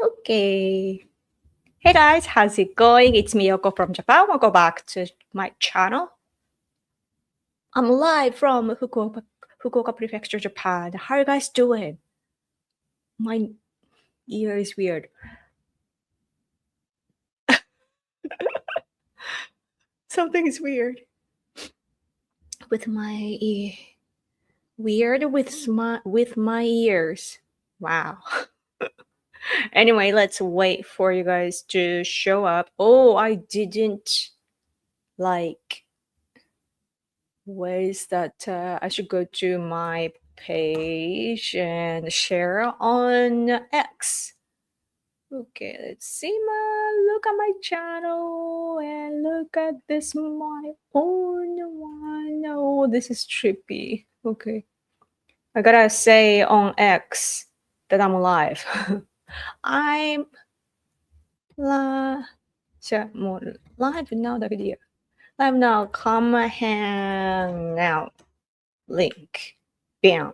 Okay. Hey guys, how's it going? It's Miyoko from Japan. Welcome back to my channel. I'm live from Fukuoka Prefecture, Japan. How are you guys doing? My ear is weird. Something is weird with my ear. Weird with my ears. Wow. Anyway, let's wait for you guys to show up. Oh, I didn't like. Where is that? I should go to my page and share on X. Okay, let's see look at my channel and look at this my own one. Oh, this is trippy. Okay. I gotta say on X that I'm live. I'm live. じゃあもうライブ now だけでいいや。Live now, come hang out. Link. Bam.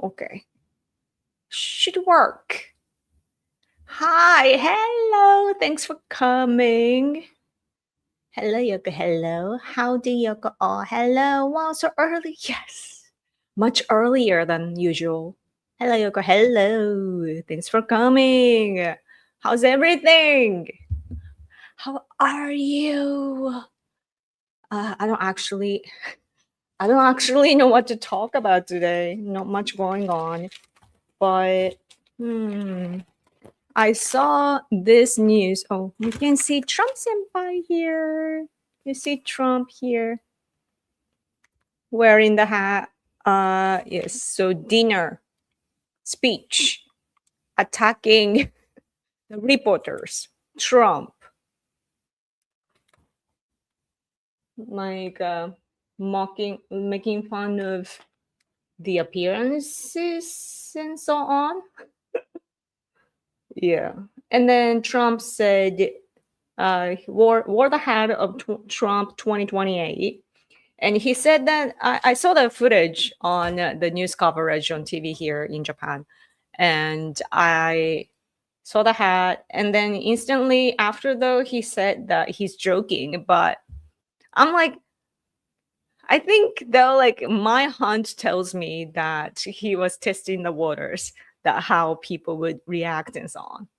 Okay. Should work. Hi, hello. Thanks for coming. Hello, Yoko. Hello. Howdy, Yoko. Oh, hello. Wow, so early. Yes. Much earlier than usual. Hello, Yoko. Hello. Thanks for coming. How's everything? How are you? I don't actually know what to talk about today. Not much going on. But I saw this news. Oh, you can see Trump senpai here. You see Trump here wearing the hat. Yes. So dinner speech attacking the reporters. Trump like making fun of the appearances and so on. Yeah. And then Trump said wore the hat of Trump 2028. And he said that I saw the footage on the news coverage on TV here in Japan. And I saw the hat. And then instantly after, though, he said that he's joking. But I'm like, I think, though, like my hunch tells me that he was testing the waters, that how people would react and so on.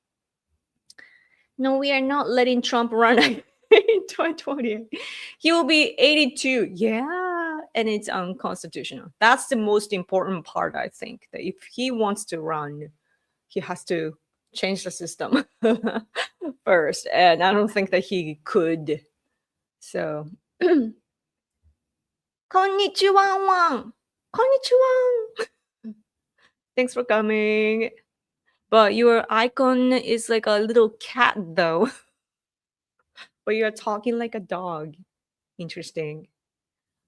No, we are not letting Trump run in 2028. He will be 82. Yeah, and it's unconstitutional. That's the most important part, I think. That if he wants to run, he has to change the system first. And I don't think that he could. So, こんにちはワン。こんにちは. Thanks for coming. But your icon is like a little cat, though. But you're talking like a dog. Interesting.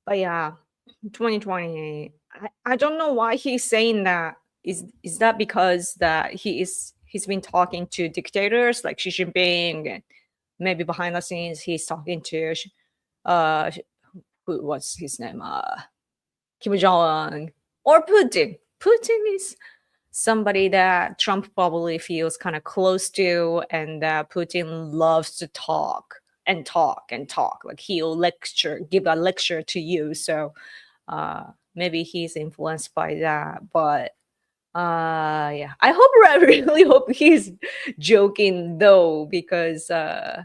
But yeah, 2028. I don't know why he's saying that. Is that because that he's been talking to dictators like Xi Jinping, and maybe behind the scenes he's talking to what's his name? Kim Jong Un or Putin. Putin is somebody that Trump probably feels kind of close to, and that Putin loves to talk and talk and talk. Like he'll give a lecture to you. So maybe he's influenced by that. But yeah, I really hope he's joking though, because I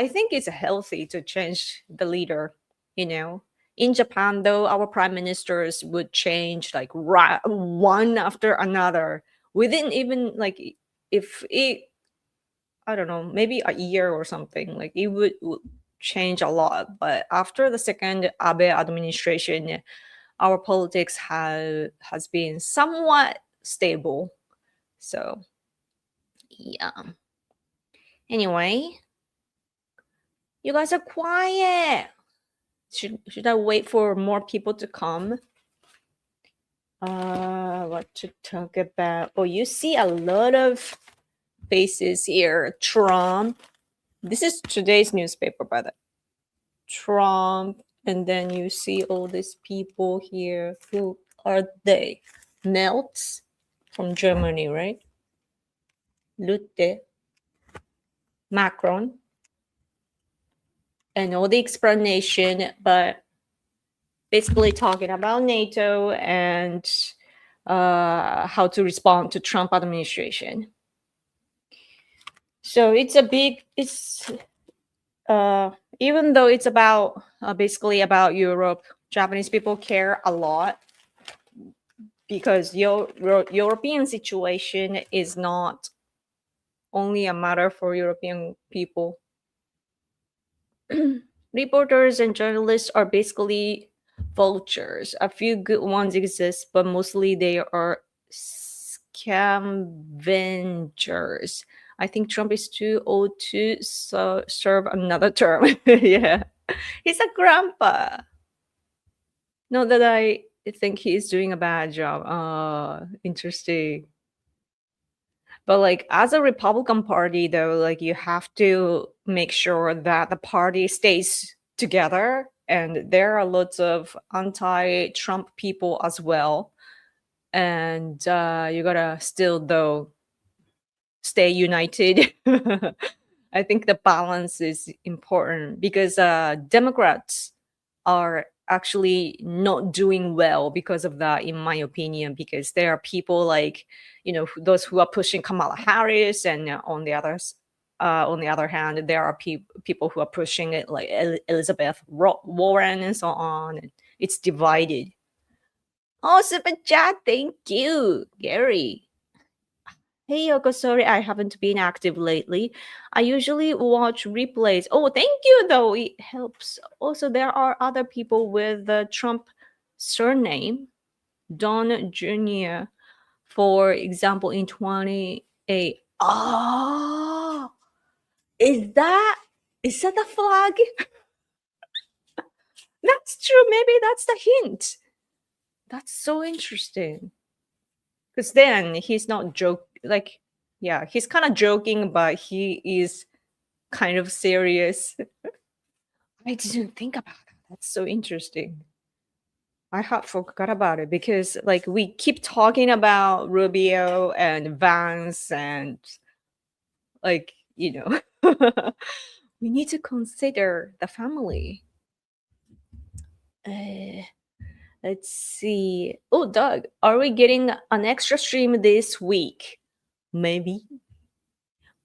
think it's healthy to change the leader, you know. In Japan, though, our prime ministers would change like one after another within even like if it, I don't know, maybe a year or something. Like it would change a lot. But after the second Abe administration, our politics has been somewhat stable. So yeah. Anyway, you guys are quiet. Should I wait for more people to come? What to talk about? Oh, you see a lot of faces here. Trump. This is today's newspaper, by the way. Trump, and then you see all these people here. Who are they? Meltz from Germany, right? Rutte, Macron, and all the explanation, but basically talking about NATO and how to respond to Trump administration. So it's a big, it's even though it's about basically about Europe, Japanese people care a lot because European situation is not only a matter for European people. Reporters and journalists are basically vultures. A few good ones exist, but mostly they are scavengers. I think Trump is too old to serve another term. Yeah, he's a grandpa. Not that I think he's doing a bad job. Interesting. But like as a Republican Party, though, like you have to make sure that the party stays together. And there are lots of anti-Trump people as well. And you gotta still though stay united. I think the balance is important because Democrats are actually not doing well because of that, in my opinion, because there are people like, those who are pushing Kamala Harris, and on the other hand, there are people who are pushing it like Elizabeth Warren and so on. And it's divided. Oh, super chat. Thank you, Gary. Hey Yoko, sorry I haven't been active lately. I usually watch replays. Oh, thank you though. It helps. Also, there are other people with the Trump surname, Don Jr. For example, in 28. Oh, is that the flag? That's true. Maybe that's the hint. That's so interesting. Because then he's not like, yeah, he's kind of joking, but he is kind of serious. I didn't think about that. That's so interesting. I had forgot about it because like we keep talking about Rubio and Vance and like, we need to consider the family. Let's see. Oh, Doug, are we getting an extra stream this week? Maybe.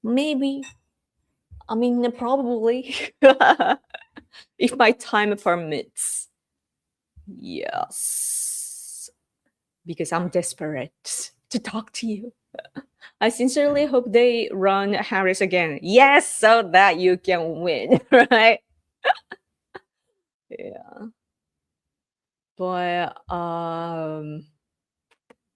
I mean, probably. If my time permits. Yes. Because I'm desperate to talk to you. I sincerely hope they run Harris again. Yes, so that you can win, right? Yeah. But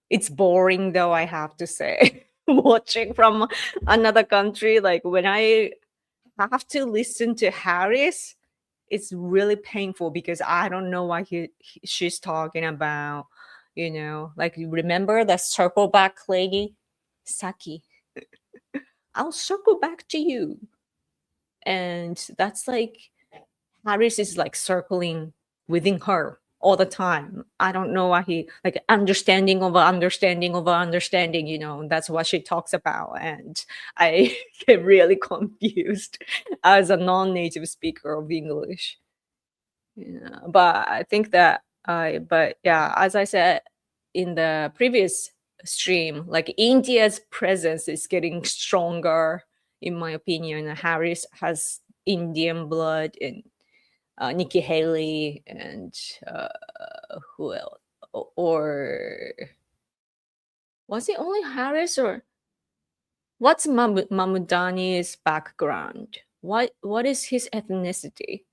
it's boring though, I have to say. Watching from another country, like when I have to listen to Harris, it's really painful because I don't know what she's talking about. Like you remember the circle back lady, Saki. I'll circle back to you, and that's like Harris is like circling within her all the time. I don't know why he like understanding over understanding over understanding, that's what she talks about. And I get really confused as a non-native speaker of English. Yeah, but I think that but yeah, as I said in the previous stream, like India's presence is getting stronger, in my opinion. Harris has Indian blood, and Nikki Haley, and who else? Or was it only Harris, or what's Mamudani's background? What is his ethnicity?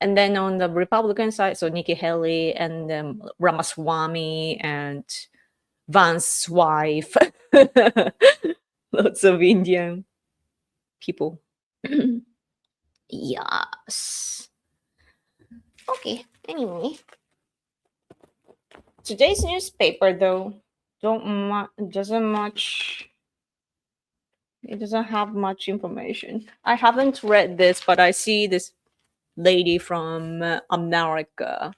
And then on the Republican side, so Nikki Haley and Ramaswamy and Vance's wife, lots of Indian people. Yes. Okay. Anyway, today's newspaper though it doesn't have much information. I haven't read this, but I see this lady from America.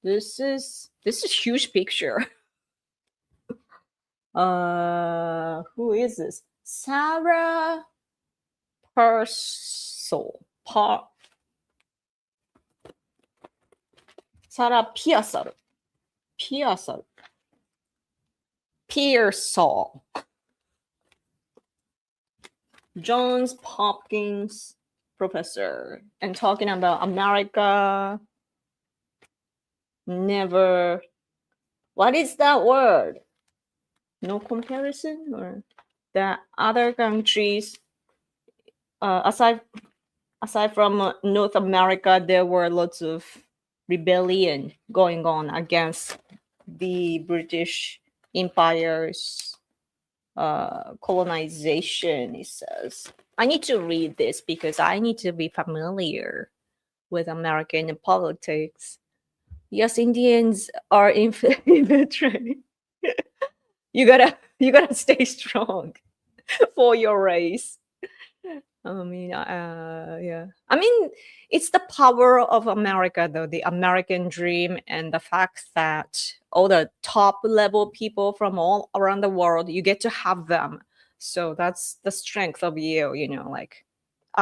This is huge picture. Who is this? Sarah Pearsall. Sarah Pearsall. Pearsall. Johns Hopkins professor, and talking about America never. What is that word? No comparison, or that other countries aside from North America, there were lots of rebellion going on against the British Empire's colonization. It says I need to read this because I need to be familiar with American politics. Yes, Indians are infiltrated. You gotta stay strong for your race. I mean, yeah. I mean, it's the power of America, though, the American dream, and the fact that all the top level people from all around the world, you get to have them. So that's the strength of you, like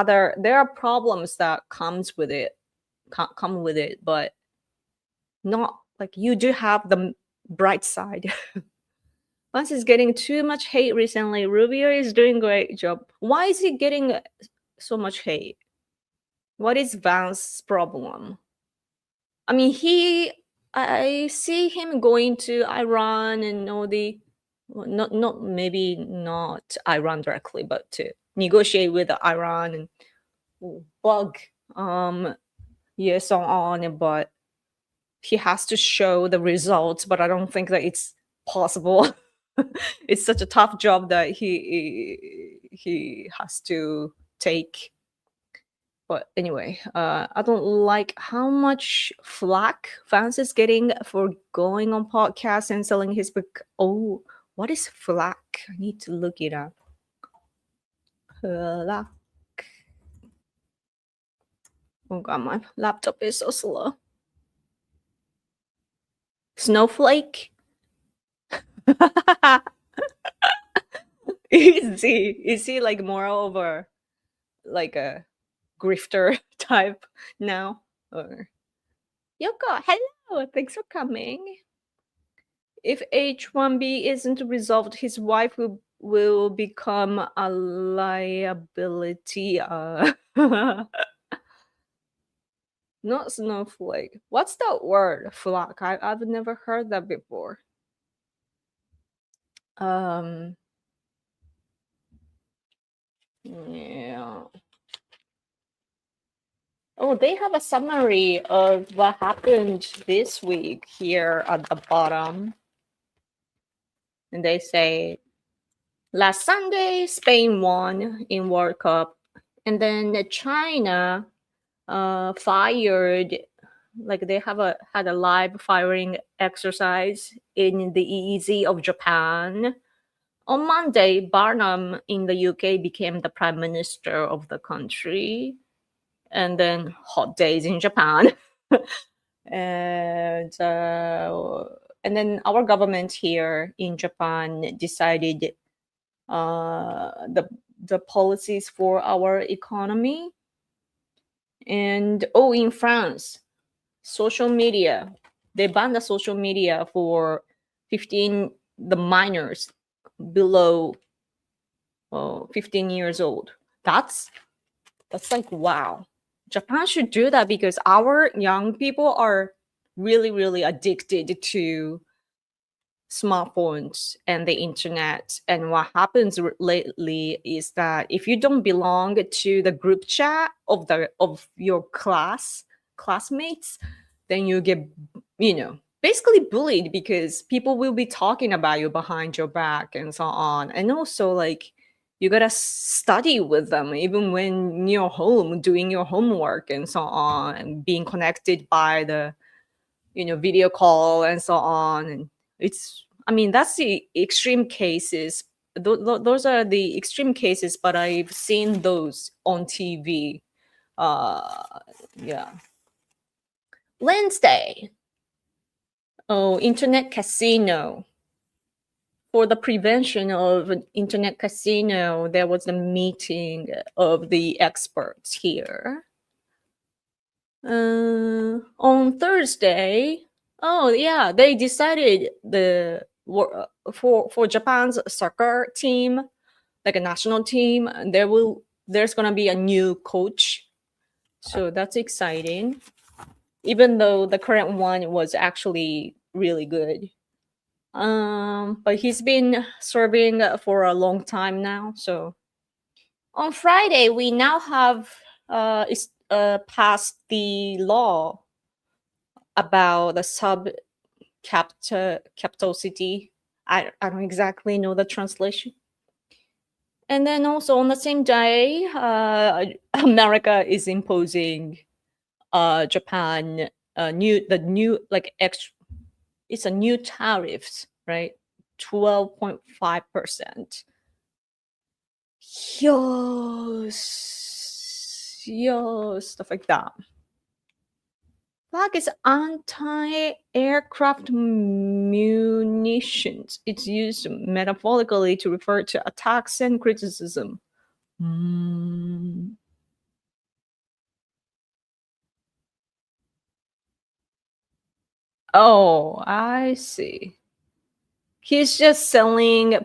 there are problems that come with it, but not like you do have the bright side. Vance is getting too much hate recently. Rubio is doing great job. Why is he getting so much hate? What is Vance's problem? I mean, I see him going to Iran and all the, well, not maybe not Iran directly, but to negotiate with Iran and bug, yeah, so on. But he has to show the results. But I don't think that it's possible. It's such a tough job that he has to take. But anyway, I don't like how much flack Vance is getting for going on podcasts and selling his book. Oh, what is flack? I need to look it up. Flack. Oh god, my laptop is so slow. Snowflake? Is he like moreover like a grifter type now? Or Yoko, hello, thanks for coming. If H1B isn't resolved, his wife will become a liability. Not snowflake. What's that word? Flock. I've never heard that before. Yeah. Oh, they have a summary of what happened this week here at the bottom. And they say, last Sunday, Spain won in World Cup. And then China fired, like they had a live firing exercise in the EEZ of Japan. On Monday, Barnum in the UK became the prime minister of the country. And then hot days in Japan. And then our government here in Japan decided the policies for our economy. And in France, social media, they banned the social media for the minors below 15 years old. That's like, wow. Japan should do that because our young people are really, really addicted to smartphones and the internet. And what happens lately is that if you don't belong to the group chat of your classmates, then you get, basically bullied because people will be talking about you behind your back and so on. And also, like, you gotta study with them even when you're home doing your homework and so on, and being connected by the video call and so on. And that's the extreme cases. Those are the extreme cases, but I've seen those on TV. Yeah. Wednesday. Oh, internet casino. for the prevention of an internet casino, there was a meeting of the experts here. On Thursday, oh yeah, they decided for Japan's soccer team, like a national team, there's gonna be a new coach, so that's exciting. Even though the current one was actually really good, but he's been serving for a long time now. So on Friday, we now have passed the law about the capital city. I don't exactly know the translation. And then also on the same day, America is imposing Japan it's a new tariffs, right? 12.5%. Yes, stuff like that. Flag is anti-aircraft munitions. It's used metaphorically to refer to attacks and criticism. Oh, I see. He's just selling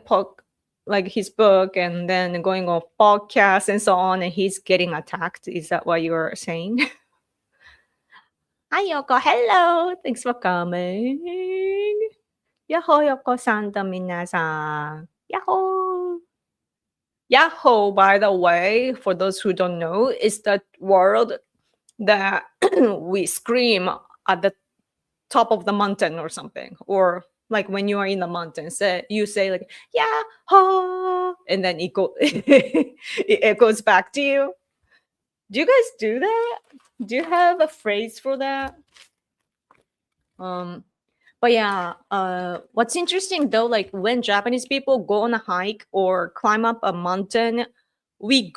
like his book and then going on podcasts and so on, and he's getting attacked. Is that what you're saying? Hi, Yoko. Hello. Thanks for coming. Yahoo, Yoko-san, minasan. Yahoo. Yahoo, by the way, for those who don't know, is the word that we scream at the top of the mountain or something, or like when you are in the mountain, you say like Yahoo, and then it echoes back to you. Do you guys do that? Do you have a phrase for that? But yeah, what's interesting though, like when Japanese people go on a hike or climb up a mountain, we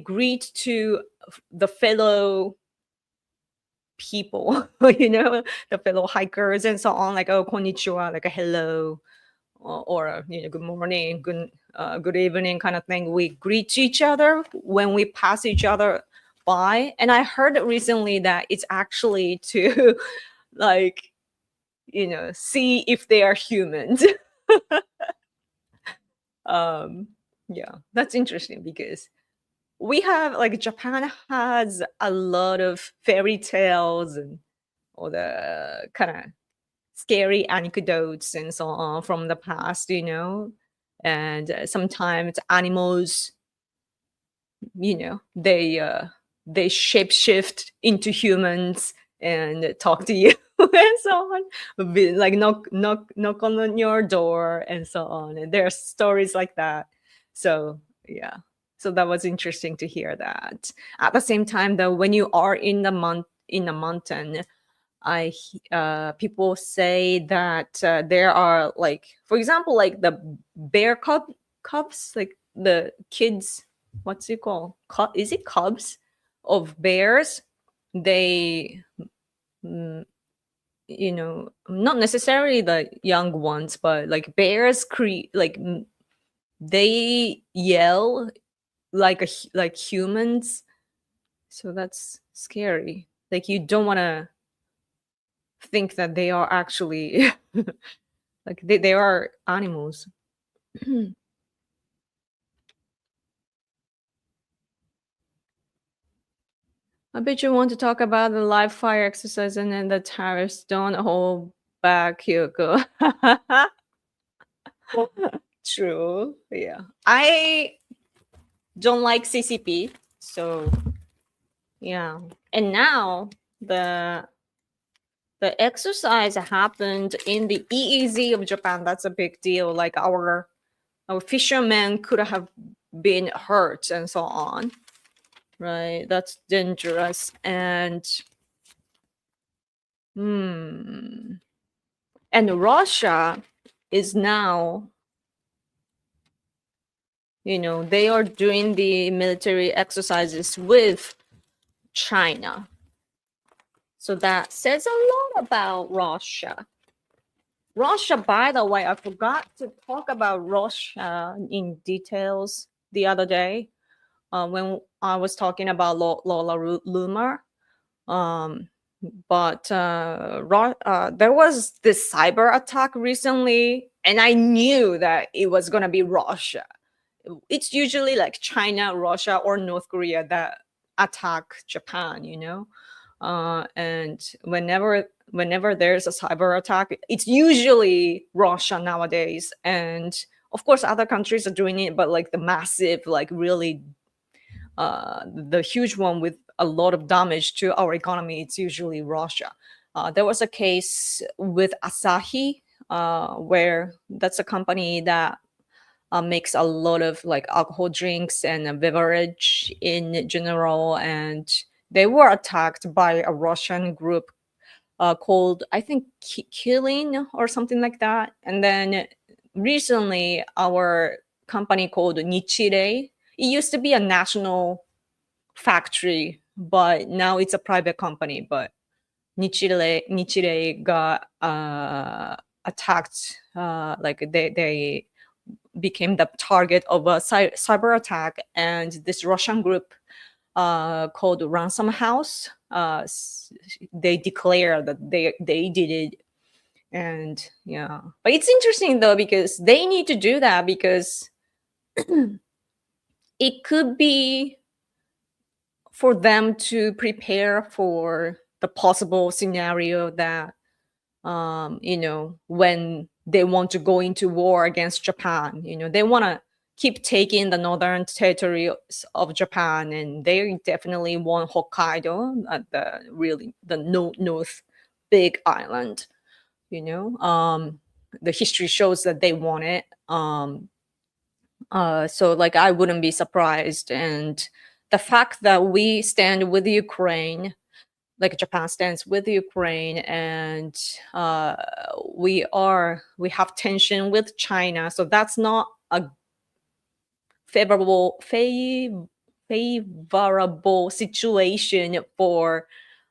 greet to the fellow people, the fellow hikers and so on, like, oh, konnichiwa, like a hello, or good morning, good evening kind of thing. We greet each other when we pass each other by. And I heard recently that it's actually to like, see if they are humans. Yeah, that's interesting because we have, like, Japan has a lot of fairy tales and all the kind of scary anecdotes and so on from the past, and sometimes animals, they shapeshift into humans and talk to you and so on. Like knock on your door and so on. And there are stories like that. So yeah. So that was interesting to hear that. At the same time, though, when you are in the mountain, people say that there are, like, for example, like the bear cubs, like the kids, what's it called? Is it cubs of bears? They, not necessarily the young ones, but like bears they yell like humans. So that's scary. Like you don't want to think that they are actually like they are animals. I bet you want to talk about the live fire exercise and then the tariffs. Don't hold back, Hyoko. True. Yeah. I don't like CCP. So yeah. And now the exercise happened in the EEZ of Japan. That's a big deal. Like our fishermen could have been hurt and so on. Right? That's dangerous. And and Russia is now, they are doing the military exercises with China. So that says a lot about Russia. Russia, by the way, I forgot to talk about Russia in details the other day when I was talking about Lola Loomer. Um, but there was this cyber attack recently, and I knew that it was going to be Russia. It's usually like China, Russia, or North Korea that attack Japan, and whenever there's a cyber attack, it's usually Russia nowadays. And of course other countries are doing it, but like the massive, like really the huge one with a lot of damage to our economy, it's usually Russia. There was a case with Asahi, where that's a company that makes a lot of like alcohol drinks and a beverage in general, and they were attacked by a Russian group called, I think, Killing or something like that. And then recently, our company called Nichirei, it used to be a national factory, but now it's a private company. But Nichirei got attacked. Like they became the target of a cyber attack, and this Russian group called Ransom House, they declare that they did it. And yeah, but it's interesting though, because they need to do that because it could be for them to prepare for the possible scenario that when they want to go into war against Japan, they want to keep taking the northern territories of Japan, and they definitely want Hokkaido, the north big island. The history shows that they want it. So like I wouldn't be surprised, and the fact that we stand with Ukraine, like Japan stands with Ukraine, and we have tension with China, so that's not a favorable situation for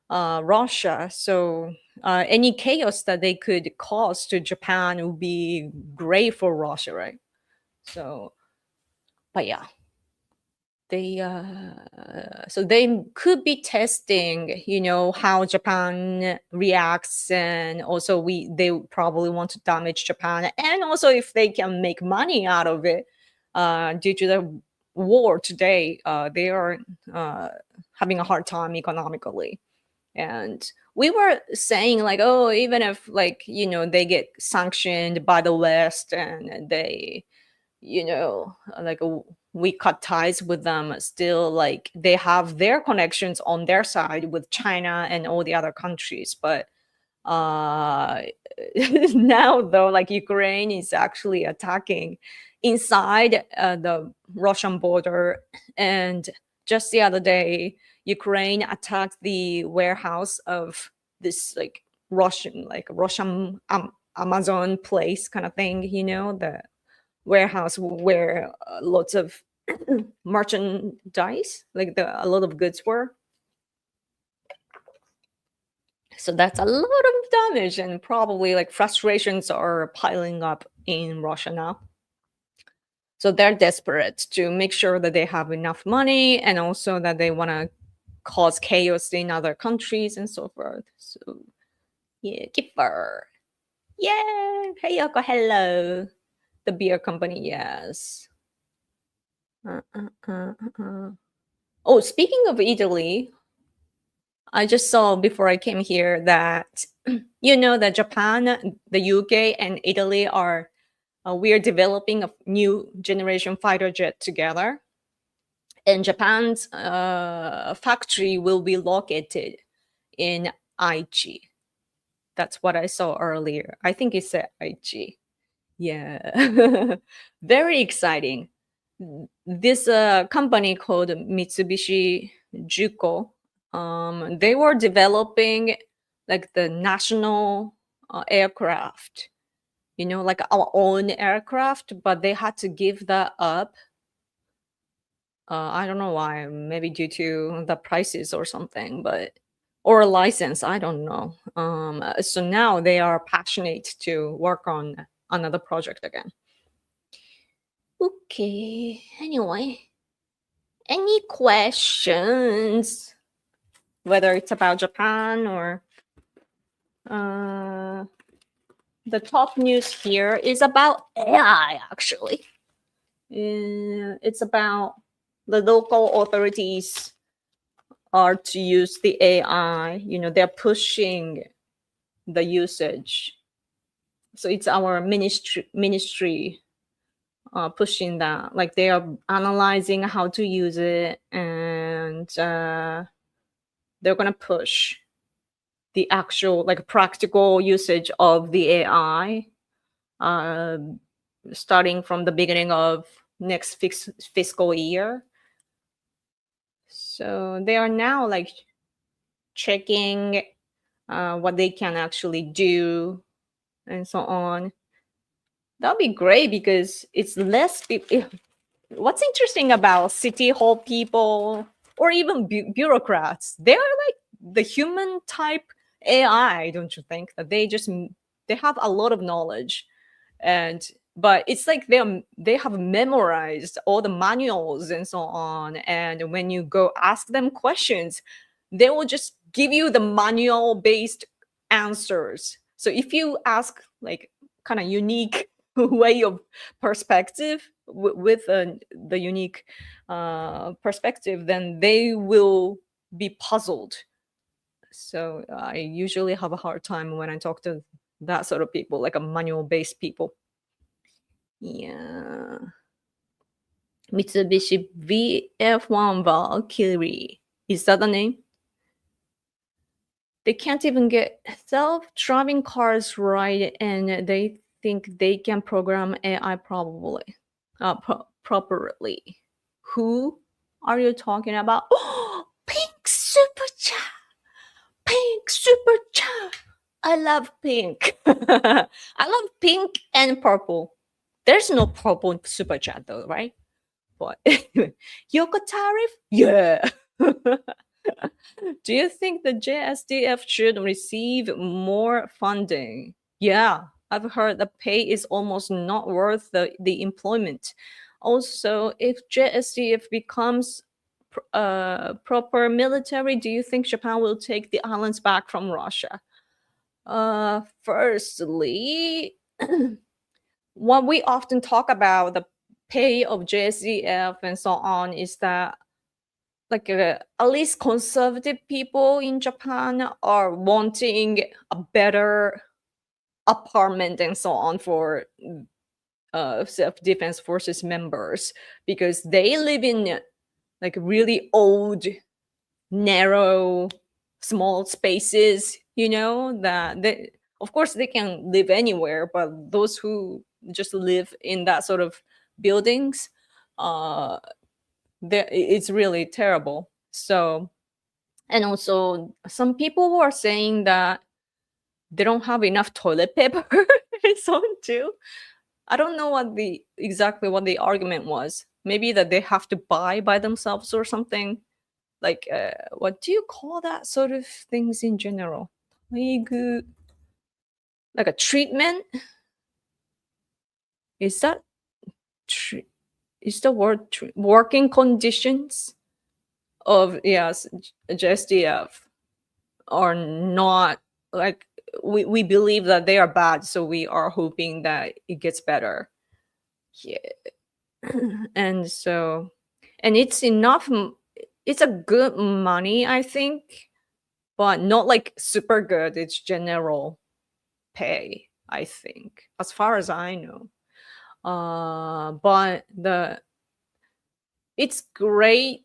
Russia. So any chaos that they could cause to Japan would be great for Russia, right? So, but yeah, they so they could be testing, how Japan reacts, and also they probably want to damage Japan, and also if they can make money out of it due to the war today. They are having a hard time economically. And we were saying like, oh, even if like they get sanctioned by the West, and they like we cut ties with them, still like they have their connections on their side with China and all the other countries. But now though, like Ukraine is actually attacking inside the Russian border. And just the other day, Ukraine attacked the warehouse of this like Russian Amazon place kind of thing, the warehouse where lots of merchandise, like a lot of goods were. So that's a lot of damage, and probably like frustrations are piling up in Russia now. So they're desperate to make sure that they have enough money, and also that they want to cause chaos in other countries and so forth. So yeah, Kipper. Yeah. Hey, Yoko, hello. The beer company, yes. Oh, speaking of Italy, I just saw before I came here that that Japan, the UK, and Italy are we are developing a new generation fighter jet together, and Japan's factory will be located in Aichi. That's what I saw earlier. I think it said Aichi. Yeah, very exciting. This company called Mitsubishi Juko, they were developing like the national aircraft, like our own aircraft, but they had to give that up. I don't know why, maybe due to the prices or something, but or a license. I don't know. So now they are passionate to work on another project again. Okay. Anyway, any questions? Whether it's about Japan or the top news here is about AI. Actually, it's about the local authorities are to use the AI. They're pushing the usage. So it's our ministry pushing that. Like they are analyzing how to use it, and they're gonna push the actual like practical usage of the AI, starting from the beginning of next fiscal year. So they are now like checking what they can actually do and so on. That'll be great because it's less people. What's interesting about city hall people or even bureaucrats, they're like the human type AI, don't you think? That they have a lot of knowledge, but it's like they have memorized all the manuals and so on. And when you go ask them questions, they will just give you the manual based answers. So if you ask like kind of unique way of perspective with the unique perspective, then they will be puzzled. So I usually have a hard time when I talk to that sort of people, like a manual based people. Yeah. Mitsubishi VF1 Valkyrie. Is that the name? They can't even get self-driving cars right, and they think they can program AI properly. Who are you talking about? Oh, Pink Super Chat! Pink Super Chat! I love pink. I love pink and purple. There's no purple Super Chat though, right? But Yoko tariff? Yeah. Do you think the JSDF should receive more funding? Yeah, I've heard the pay is almost not worth the employment. Also, if JSDF becomes proper military, do you think Japan will take the islands back from Russia? Firstly, what we often talk about the pay of JSDF and so on is that like at least conservative people in Japan are wanting a better apartment and so on for self-defense forces members, because they live in like really old, narrow, small spaces, that they, of course they can live anywhere, but those who just live in that sort of buildings, it's really terrible. So, and also some people who are saying that they don't have enough toilet paper and so on too. I don't know exactly what the argument was. Maybe that they have to buy by themselves or something. Like, what do you call that sort of things in general? Like a treatment? Is that is the word working conditions of, yes, JSDF are not like, we believe that they are bad, so we are hoping that it gets better. Yeah. And it's enough, it's a good money, I think, but not like super good. It's general pay, I think, as far as I know. But it's great.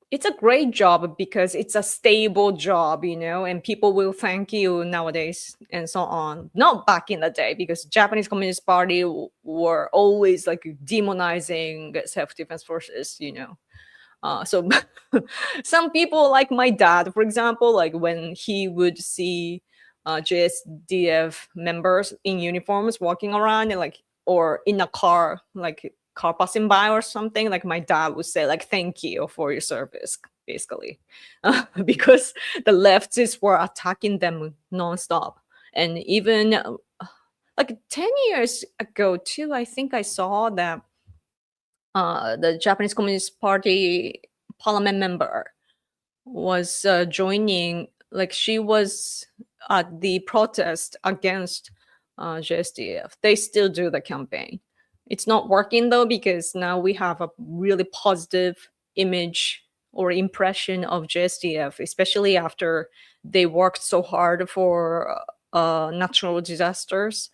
It's a great job because it's a stable job, and people will thank you nowadays and so on. Not back in the day, because Japanese Communist Party were always like demonizing self-defense forces, So some people like my dad, for example, like when he would see JSDF members in uniforms walking around and like, or in a car, like car passing by or something, like my dad would say like, thank you for your service. basically, because the leftists were attacking them nonstop. And even like 10 years ago, too, I think I saw that the Japanese Communist Party parliament member was joining, like she was at the protest against JSDF. They still do the campaign. It's not working though, because now we have a really positive image or impression of JSDF, especially after they worked so hard for natural disasters.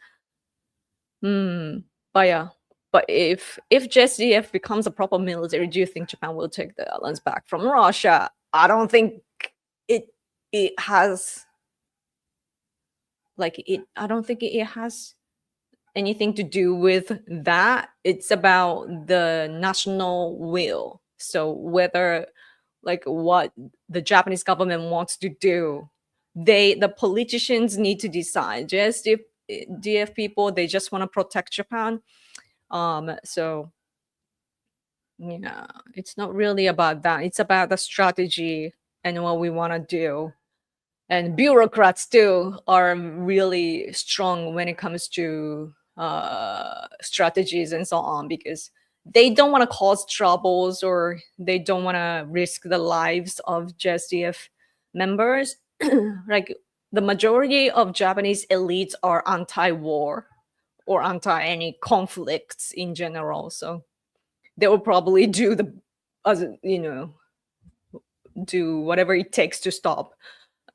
But yeah, but if JSDF becomes a proper military, do you think Japan will take the islands back from Russia? I don't think it it has I don't think it has anything to do with that. It's about the national will. So whether like what the Japanese government wants to do, the politicians need to decide. Just if DF people, they just want to protect Japan. So yeah, it's not really about that. It's about the strategy and what we want to do. And bureaucrats too are really strong when it comes to strategies and so on, because they don't want to cause troubles, or they don't want to risk the lives of JSDF members. Like the majority of Japanese elites are anti-war or anti any conflicts in general, so they will probably do the as do whatever it takes to stop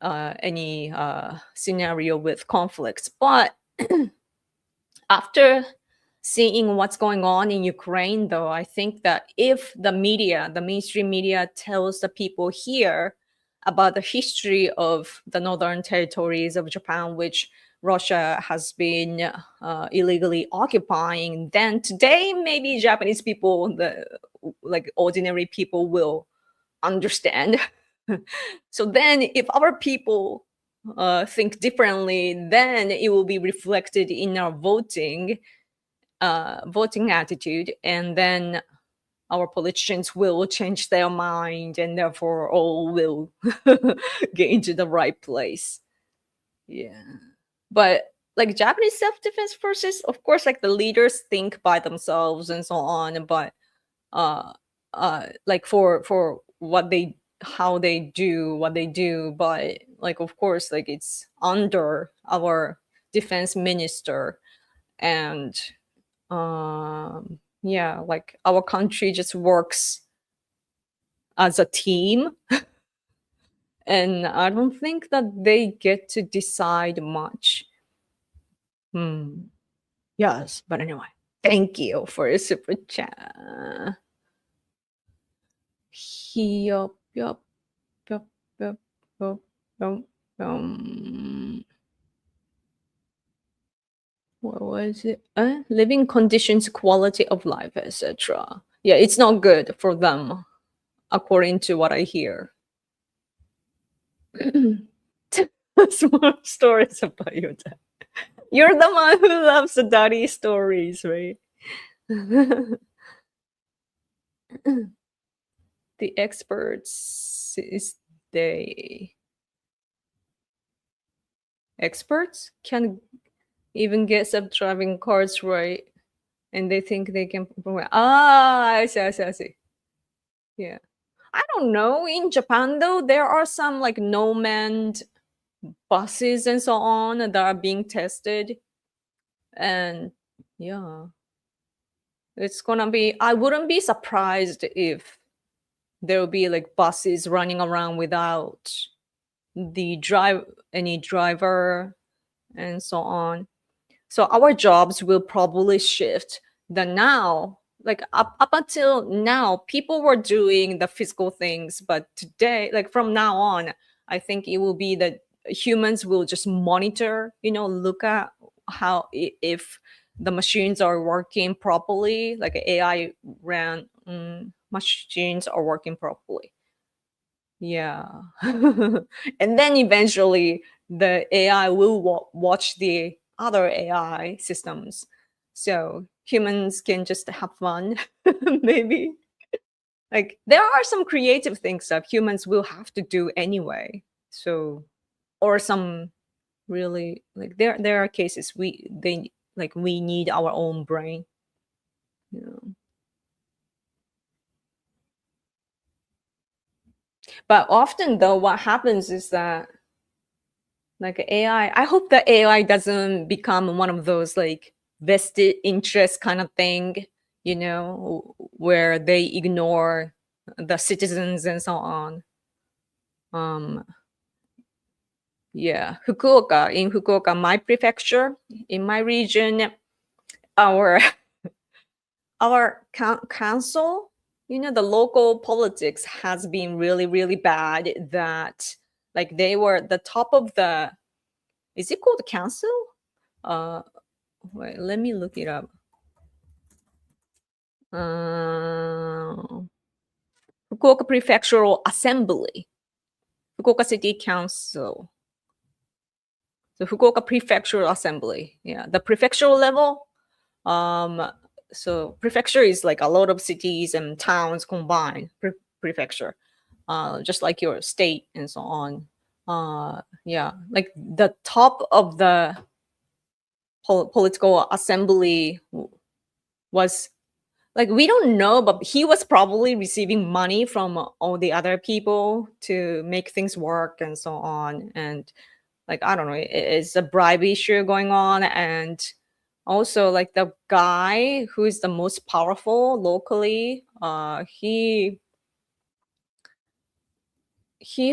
any scenario with conflicts. But after seeing what's going on in Ukraine, though, I think that if the media, the mainstream media, tells the people here about the history of the northern territories of Japan, which Russia has been illegally occupying, then today maybe Japanese people, the like ordinary people, will understand. So then, if our people think differently, then it will be reflected in our voting attitude, and then our politicians will change their mind, and therefore all will get into the right place. Yeah, but like Japanese self-defense forces, of course, like the leaders think by themselves and so on, but uh like for what they how they do what they do, but like of course like it's under our defense minister. And yeah, like our country just works as a team, and I don't think that they get to decide much. Yes, but anyway, thank you for your super chat. Yup, yup, yup, yup, yup, yup, what was it? Living conditions, quality of life, etc. Yeah, it's not good for them, according to what I hear. Small stories about your dad. You're the one who loves the daddy stories, right? The experts is they experts can even get self-driving cars right, and they think they can. I see, I see, I see. Yeah, I don't know. In Japan, though, there are some like no manned buses and so on that are being tested, and yeah, it's gonna be. I wouldn't be surprised if there will be like buses running around without the any driver and so on. So our jobs will probably shift. The now, like up until now, people were doing the physical things, but today, like from now on, I think it will be that humans will just monitor, look at how if the machines are working properly, like AI ran machines are working properly. Yeah. And then eventually the AI will watch the other AI systems. So humans can just have fun, maybe. Like there are some creative things that humans will have to do anyway. So, or some really like there are cases we need our own brain. You know. But often though, what happens is that like AI, I hope that AI doesn't become one of those like vested interest kind of thing, where they ignore the citizens and so on. Um, yeah, in Fukuoka, my prefecture, in my region, our council, the local politics has been really, really bad. That like they were the top of the, is it called council? Uh, Wait, let me look it up. Uh, Fukuoka Prefectural Assembly, Fukuoka City Council. The Fukuoka Prefectural Assembly. Yeah, the prefectural level. So prefecture is like a lot of cities and towns combined. Prefecture, just like your state and so on. Yeah, like the top of the political assembly was like we don't know, but he was probably receiving money from all the other people to make things work and so on. And like I don't know, it's a bribe issue going on. And also like the guy who is the most powerful locally, he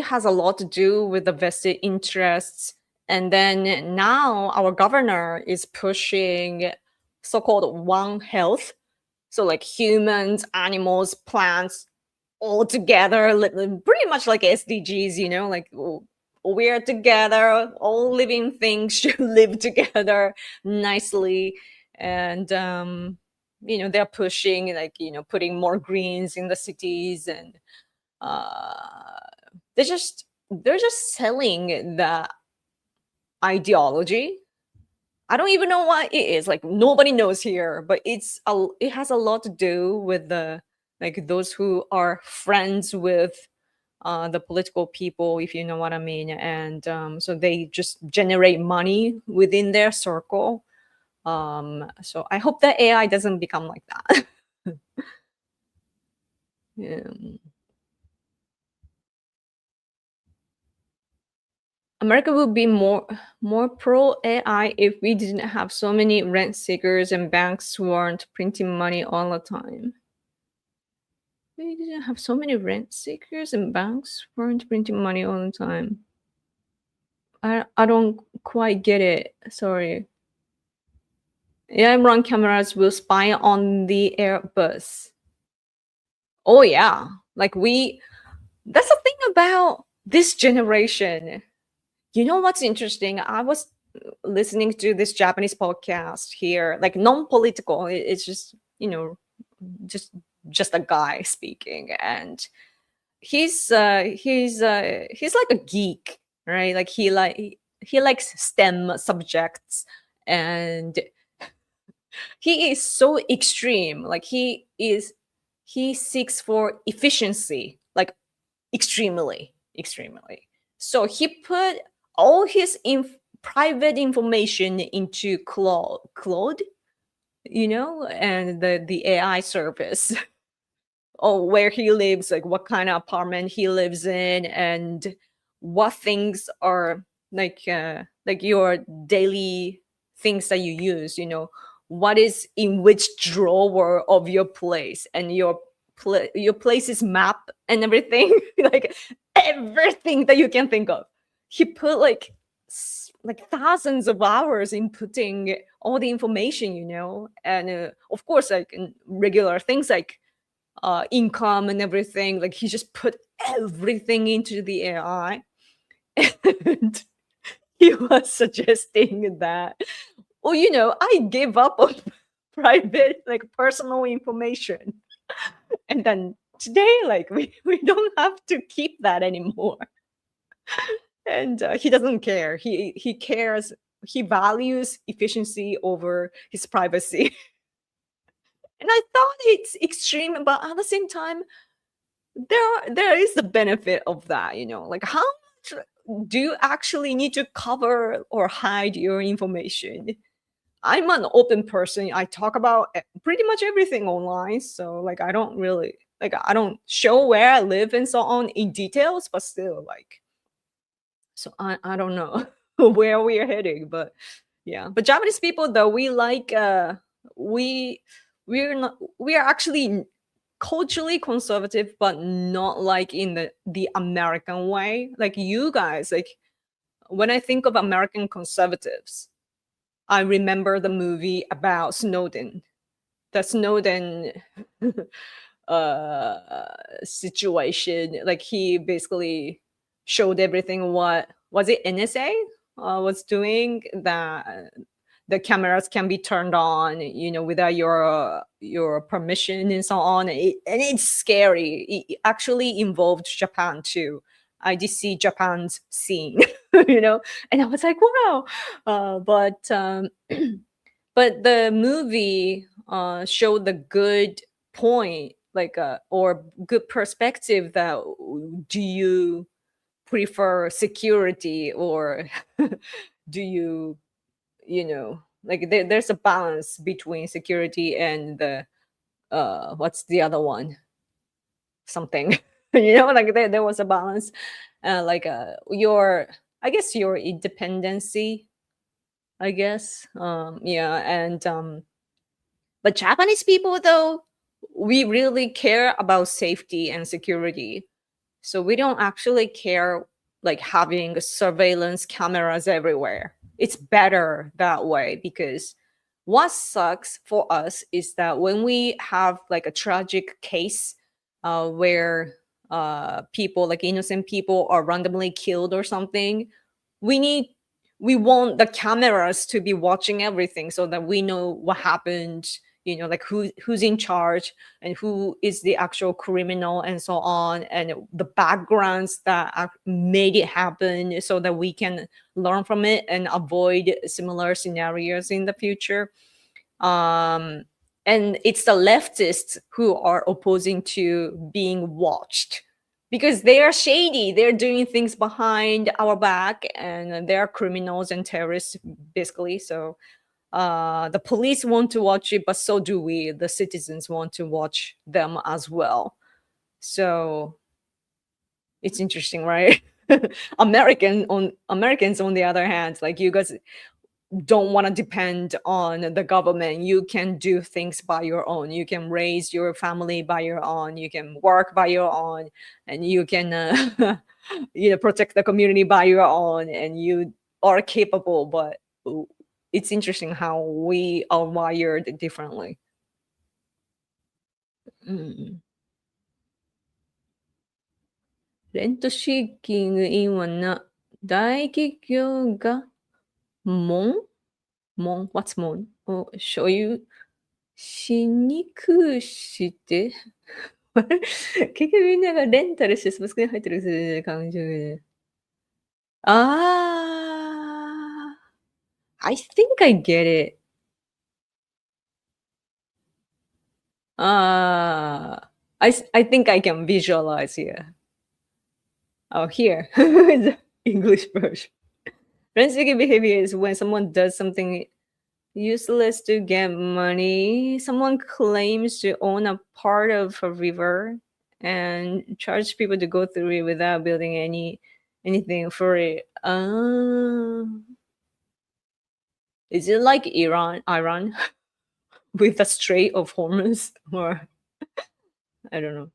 has a lot to do with the vested interests. And then now our governor is pushing so-called One Health. So like humans, animals, plants, all together, pretty much like SDGs, like we're together, all living things should live together nicely. And they're pushing like putting more greens in the cities. And uh they're just selling the ideology. I don't even know what it is. Like nobody knows here, but it has a lot to do with the like those who are friends with the political people, if you know what I mean. And so they just generate money within their circle. So I hope that AI doesn't become like that. Yeah. America would be more pro AI if we didn't have so many rent seekers and banks weren't printing money all the time. We didn't have so many rent seekers and banks weren't printing money all the time. I don't quite get it. Sorry. AI run cameras will spy on the Airbus. Oh yeah. Like that's the thing about this generation. You know what's interesting? I was listening to this Japanese podcast here, like non-political. It's just, just just a guy speaking. And he's like a geek, right? Like he likes STEM subjects. And he is so extreme. Like he seeks for efficiency, like extremely. So he put all his private information into Claude, and the AI service. Oh, where he lives, like what kind of apartment he lives in, and what things are like your daily things that you use. What is in which drawer of your place, and your place's map and everything. Like everything that you can think of. He put like thousands of hours in putting all the information, and of course like regular things like income and everything. Like he just put everything into the AI. And he was suggesting that, well, I gave up on private, like personal information. And then today, like we don't have to keep that anymore. And he doesn't care. He cares. He values efficiency over his privacy. And I thought it's extreme, but at the same time, there is the benefit of that, like how much do you actually need to cover or hide your information? I'm an open person. I talk about pretty much everything online, so like I don't really like I don't show where I live and so on in details, but still like so I don't know where we are heading, but yeah. But Japanese people though, we like we we are actually culturally conservative, but not like in the American way. Like you guys, like when I think of American conservatives, I remember the movie about Snowden. The Snowden situation. Like he basically showed everything what was it NSA was doing, that the cameras can be turned on, without your permission and so on. And it's scary. It actually involved Japan too. I did see Japan's scene, and I was like, wow. But the movie showed the good point, like or good perspective, that do you prefer security or do you like there's a balance between security and the what's the other one, something like there was a balance, like your, I guess, your independency, I guess. Yeah. And but Japanese people though, we really care about safety and security. So we don't actually care like having surveillance cameras everywhere. It's better that way, because what sucks for us is that when we have like a tragic case where people, like innocent people, are randomly killed or something, we need we want the cameras to be watching everything so that we know what happened, like who's in charge and who is the actual criminal and so on, and the backgrounds that made it happen, so that we can learn from it and avoid similar scenarios in the future. um and it's the leftists who are opposing to being watched, because they are shady, they're doing things behind our back, and they're criminals and terrorists basically. So the police want to watch it, but so do we, the citizens, want to watch them as well. So it's interesting, right? Americans on the other hand, like you guys don't want to depend on the government. You can do things by your own, you can raise your family by your own, you can work by your own, and you can protect the community by your own, and you are capable. But it's interesting how we are wired differently. うん、レントシーキングインは大企業がWhat's 門を所有しにくして、結局みんながレンタルしてサブスクに入ってる感じで。ああ、I think I get it. I think I can visualize here. Oh, here. The English version. Rent-seeking behavior is when someone does something useless to get money. Someone claims to own a part of a river and charge people to go through it without building anything for it. Is it like Iran with the Strait of Hormuz, or I don't know.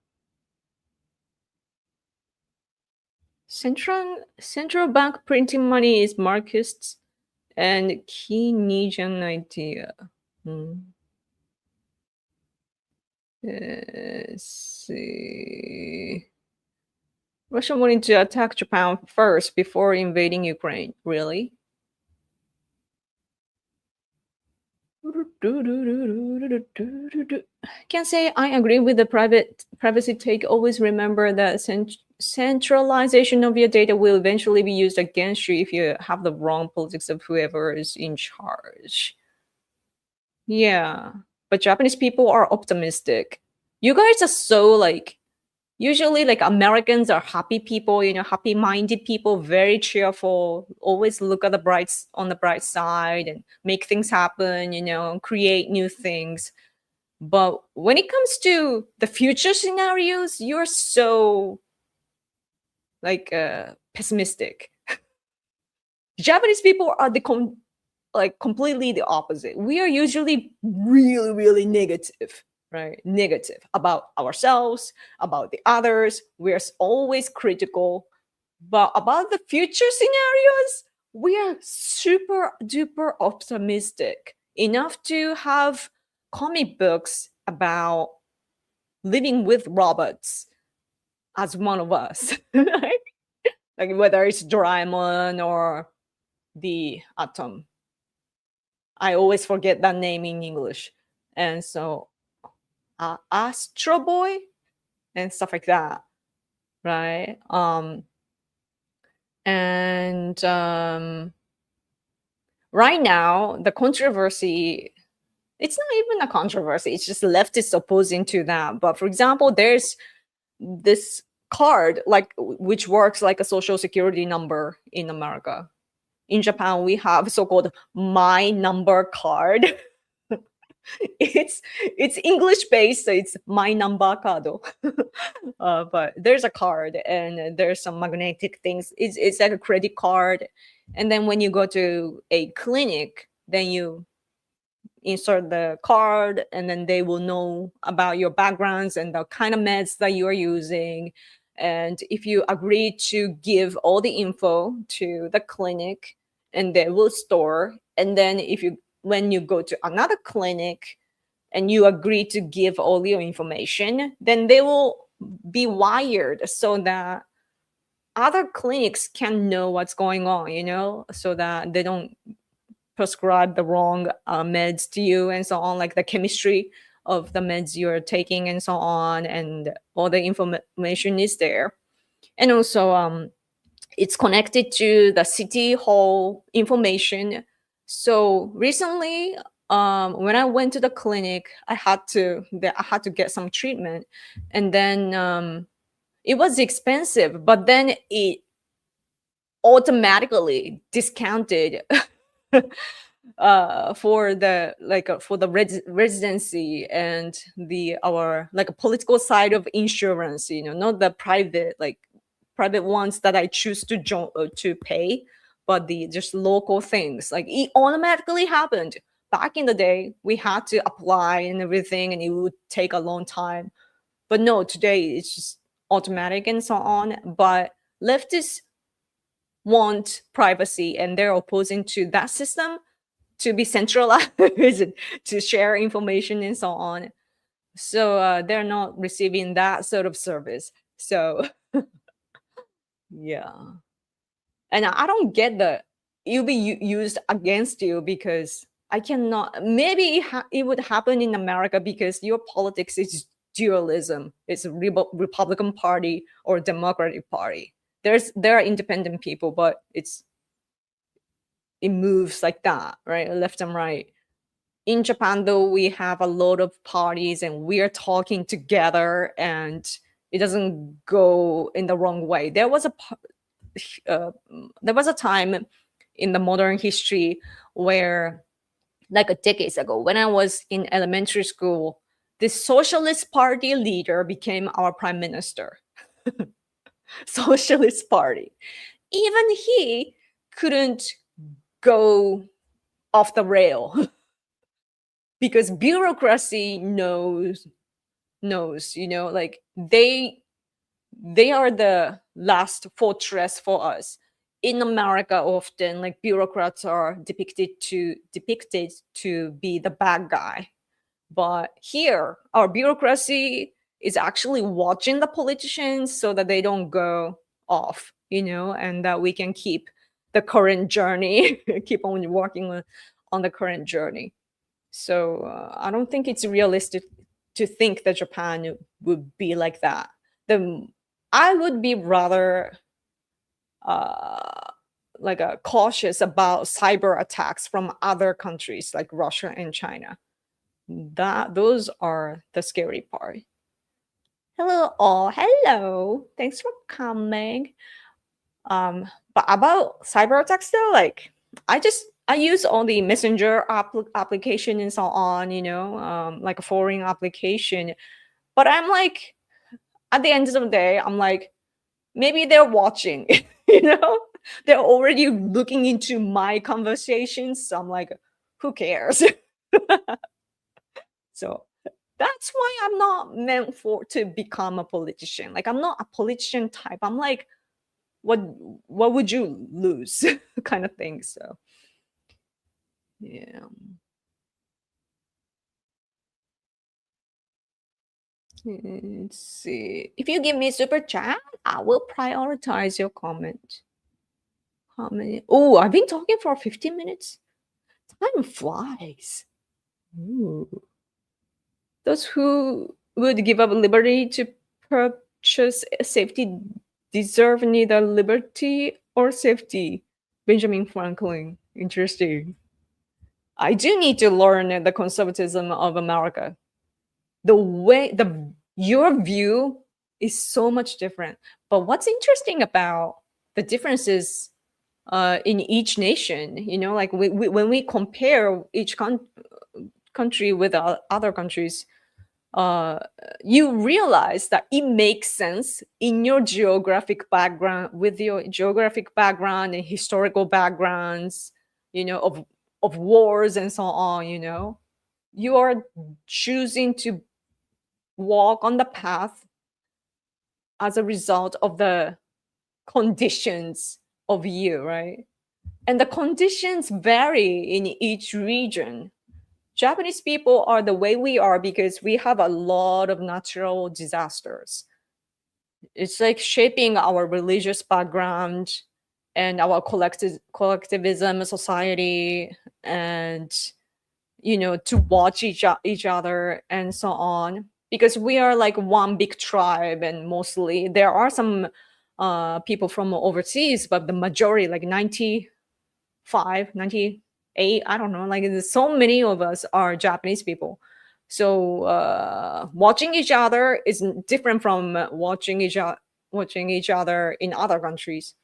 Central bank printing money is Marxists and Keynesian idea. Let's see. Russia wanted to attack Japan first before invading Ukraine. Really? Can't say I agree with the privacy take. Always remember that centralization of your data will eventually be used against you if you have the wrong politics of whoever is in charge. Yeah, but Japanese people are optimistic. You guys are so like Usually, like, Americans are happy people, happy-minded people, very cheerful, always look at on the bright side and make things happen, create new things. But when it comes to the future scenarios, you're so, like, pessimistic. Japanese people are completely the opposite. We are usually really, really negative, right? Negative about ourselves, about the others. We're always critical. But about the future scenarios, we are super duper optimistic enough to have comic books about living with robots as one of us. Right? Like whether it's Doraemon or the Atom. I always forget that name in English. And so Astro Boy and stuff like that. Right? And right now, the controversy, it's not even a controversy, it's just leftists opposing to that. But for example, there's this card, like, which works like a social security number in America. In Japan, we have so-called My Number card. it's English based, so it's My Number card. But there's a card and there's some magnetic things. It's like a credit card, and then when you go to a clinic, then you insert the card, and then they will know about your backgrounds and the kind of meds that you are using. And if you agree to give all the info to the clinic, and they will store, and then when you go to another clinic and you agree to give all your information, then they will be wired so that other clinics can know what's going on, so that they don't prescribe the wrong meds to you and so on, like the chemistry of the meds you're taking and so on, and all the information is there. And also it's connected to the city hall information. So recently, when I went to the clinic, I had to get some treatment, and then it was expensive, but then it automatically discounted for the residency and our like a political side of insurance, not the private ones that I choose to pay, but the just local things. Like, it automatically happened. Back in the day, we had to apply and everything, and it would take a long time. But no, today it's just automatic and so on. But leftists want privacy, and they're opposing to that system to be centralized, to share information and so on. So they're not receiving that sort of service. So yeah. And I don't get the it'll be used against you, because I cannot. Maybe it would happen in America because your politics is dualism. It's a Republican Party or Democratic Party. There are independent people, but it moves like that, right? Left and right. In Japan, though, we have a lot of parties and we are talking together, and it doesn't go in the wrong way. There was a time in the modern history where, like a decade ago, when I was in elementary school, the Socialist Party leader became our prime minister. Socialist Party. Even he couldn't go off the rail because bureaucracy knows, like they are the last fortress for us. In America, often, like, bureaucrats are depicted to be the bad guy. But here, our bureaucracy is actually watching the politicians so that they don't go off, and that we can keep the current journey, keep on working on the current journey. So I don't think it's realistic to think that Japan would be like that. I would be rather like cautious about cyber attacks from other countries like Russia and China. Those are the scary part. Hello all. Hello. Thanks for coming. But about cyber attacks though, like I use all the messenger application and so on, like a foreign application. But I'm like, at the end of the day, I'm like, maybe they're watching, you know? They're already looking into my conversations. So I'm like, who cares? So that's why I'm not meant for to become a politician. Like I'm not a politician type. I'm like, what what would you lose kind of thing. So yeah. Let's see. If you give me super chat, I will prioritize your comment. How many? Oh, I've been talking for 15 minutes. Time flies. Ooh. Those who would give up liberty to purchase safety deserve neither liberty or safety. Benjamin Franklin. Interesting. I do need to learn the conservatism of America. The way the your view is so much different. But what's interesting about the differences in each nation, like when we compare each country with other countries, uh, you realize that it makes sense in your geographic background, with your geographic background and historical backgrounds, of wars and so on. You are choosing to walk on the path as a result of the conditions of you, right? And the conditions vary in each region. Japanese people are the way we are because we have a lot of natural disasters. It's like shaping our religious background and our collectivism society, and to watch each other and so on, because we are like one big tribe, and mostly there are some people from overseas, but the majority, like 95, 98, I don't know, like there's so many of us are Japanese people. So watching each other is different from watching each other in other countries,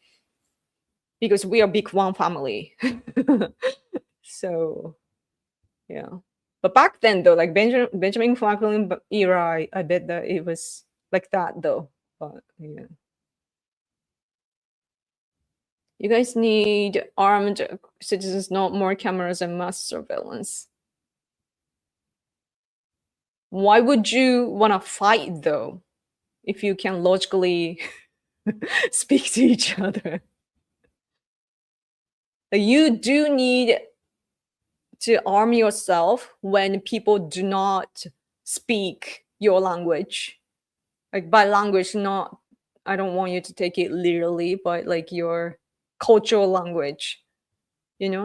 because we are big one family. So yeah. But back then, though, like Benjamin Franklin era, I bet that it was like that, though. But yeah, you guys need armed citizens, not more cameras and mass surveillance. Why would you want to fight, though, if you can logically speak to each other? Like, you do need to arm yourself when people do not speak your language. Like by language, not, I don't want you to take it literally, but like your cultural language.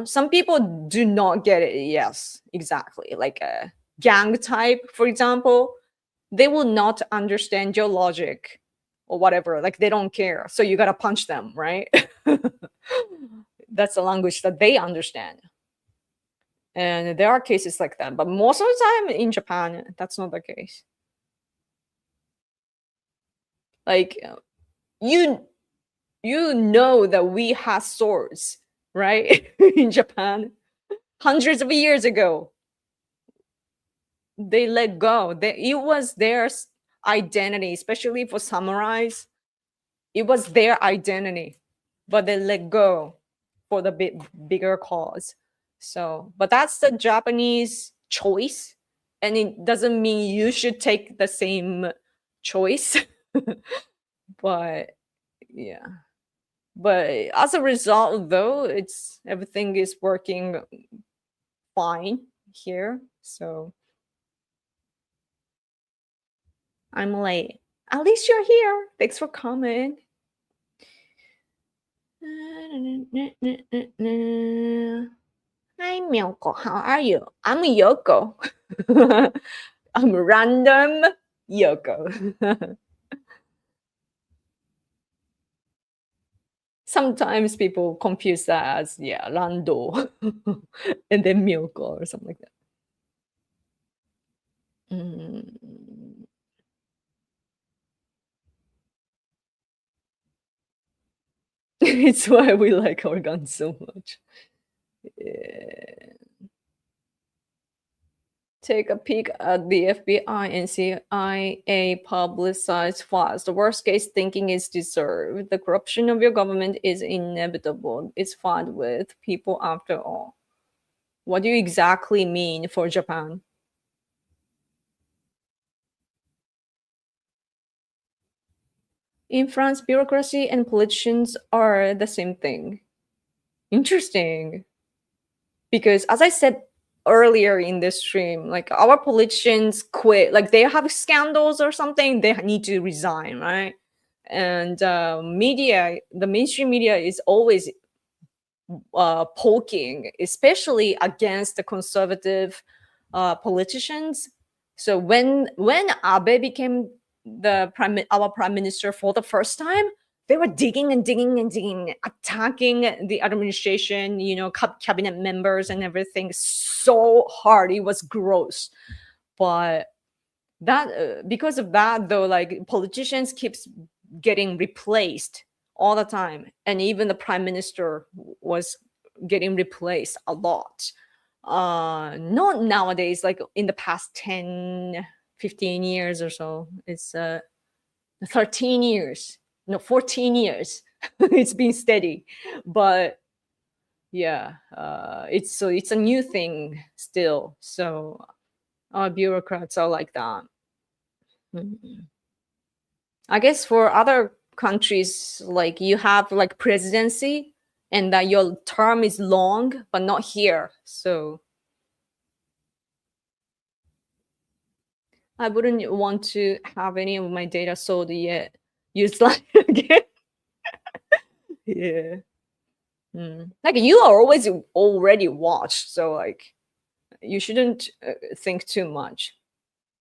Some people do not get it. Yes, exactly. Like a gang type, for example, they will not understand your logic or whatever. Like they don't care. So you got to punch them, right? That's the language that they understand. And there are cases like that. But most of the time in Japan, that's not the case. Like you know that we had swords, right? In Japan, hundreds of years ago. They let go. It was their identity, especially for samurais. It was their identity, but they let go for the bigger cause. So, but that's the Japanese choice, and it doesn't mean you should take the same choice. But yeah. But as a result, though, it's everything is working fine here. So I'm late. At least you're here. Thanks for coming. Hi, Miyoko. How are you? I'm Yoko. I'm random Yoko. Sometimes people confuse that as, yeah, Rando. And then Miyoko or something like that. Mm. It's why we like our guns so much. Yeah. Take a peek at the FBI and CIA publicized files. The worst case thinking is deserved. The corruption of your government is inevitable. It's fought with people after all. What do you exactly mean for Japan? In France, bureaucracy and politicians are the same thing. Interesting. Because as I said earlier in this stream, like our politicians quit, like they have scandals or something, they need to resign, right? And media, the mainstream media is always poking, especially against the conservative politicians. So when Abe became our prime minister for the first time, they were digging and digging and digging, attacking the administration, cabinet members and everything so hard. It was gross. But that because of that, though, like politicians keeps getting replaced all the time, and even the prime minister was getting replaced a lot. Not nowadays, like in the past 10, 15 years or so. It's 13 years, no, 14 years. It's been steady. But yeah, it's a new thing still. So our bureaucrats are like that. I guess for other countries, like you have like presidency and that your term is long, but not here. So I wouldn't want to have any of my data sold yet. Used like again. Yeah. Like you are always already watched, so like you shouldn't think too much.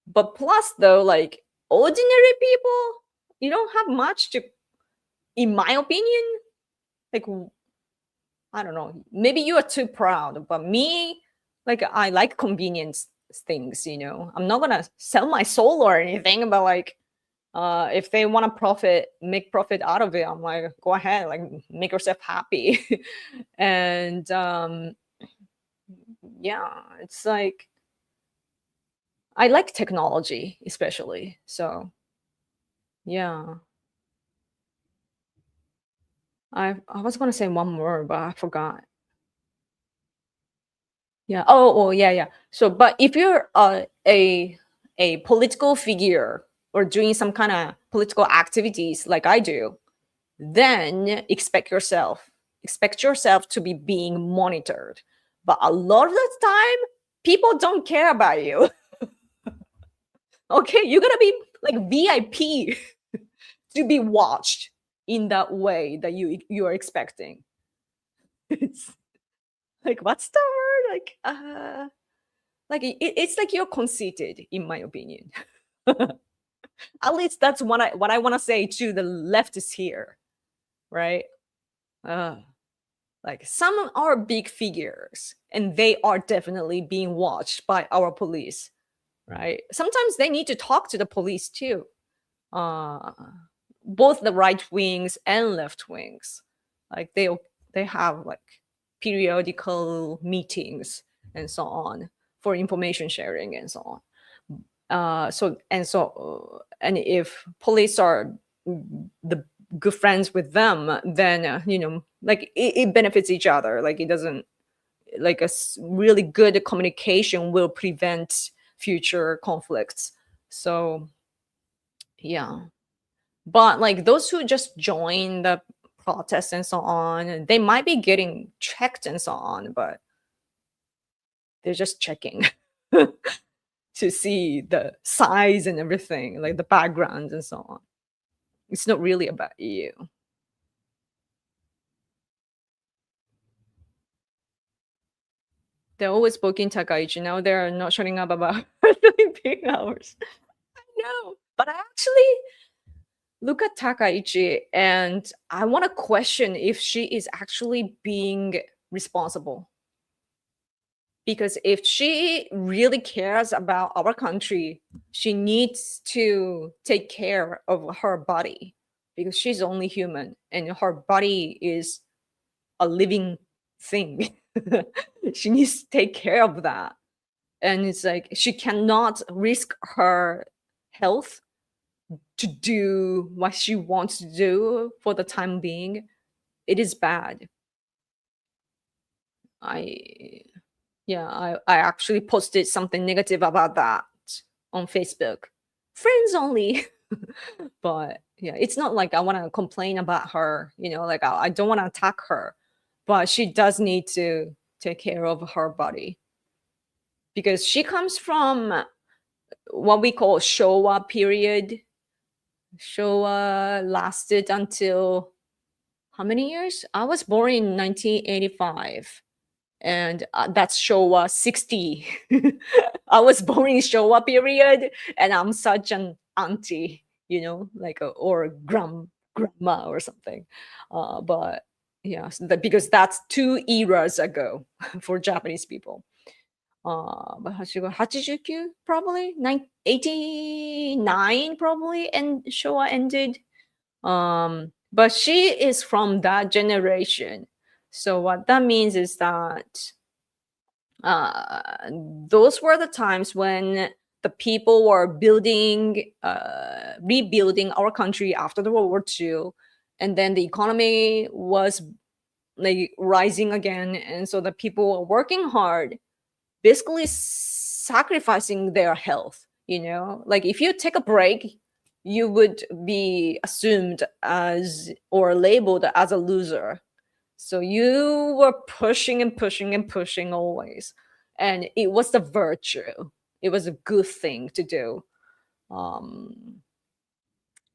But plus, though, like ordinary people, you don't have much to, in my opinion. Like I don't know, maybe you are too proud, but me, like I like convenience things. I'm not gonna sell my soul or anything, but like if they want to make profit out of it, I'm like, go ahead, like make yourself happy. And yeah, it's like I like technology especially, so yeah. I was gonna say one more, but I forgot. Yeah. Oh, yeah, yeah. So, but if you're a political figure or doing some kind of political activities like I do, then expect yourself to be being monitored. But a lot of the time, people don't care about you. Okay, you're gonna be like VIP to be watched in that way that you are expecting. It's like what's the word? Like it's like you're conceited, in my opinion. At least that's what I want to say to the leftists here, right? Uh, like some are big figures, and they are definitely being watched by our police, right? Sometimes they need to talk to the police too. Uh, both the right wings and left wings, like they have like periodical meetings and so on for information sharing and so on. And if police are the good friends with them, then like it benefits each other. Like it doesn't, like really good communication will prevent future conflicts. So yeah, but like those who just join the protests and so on, they might be getting checked and so on, but they're just checking to see the size and everything, like the backgrounds and so on. It's not really about you. They're always booking Takaichi. Now they're not shutting up about sleeping hours. I know. But I actually look at Takaichi and I want to question if she is actually being responsible. Because if she really cares about our country, she needs to take care of her body. because she's only human and her body is a living thing. She needs to take care of that. And it's like she cannot risk her health to do what she wants to do for the time being. It is bad. I yeah, I actually posted something negative about that on Facebook. Friends only. But yeah, it's not like I want to complain about her, like I don't want to attack her, but she does need to take care of her body because she comes from what we call Showa period. Showa lasted until how many years? I was born in 1985, and that's Showa 60. I was born in Showa period, and I'm such an auntie, like or grandma or something. But yeah, because that's 2 eras ago for Japanese people. But 89 probably 89 probably, and Showa ended. But she is from that generation. So what that means is that those were the times when the people were rebuilding our country after the World War II, and then the economy was like rising again, and so the people were working hard, basically sacrificing their health. Like if you take a break, you would be assumed as or labeled as a loser. So you were pushing and pushing and pushing always. And it was the virtue. It was a good thing to do.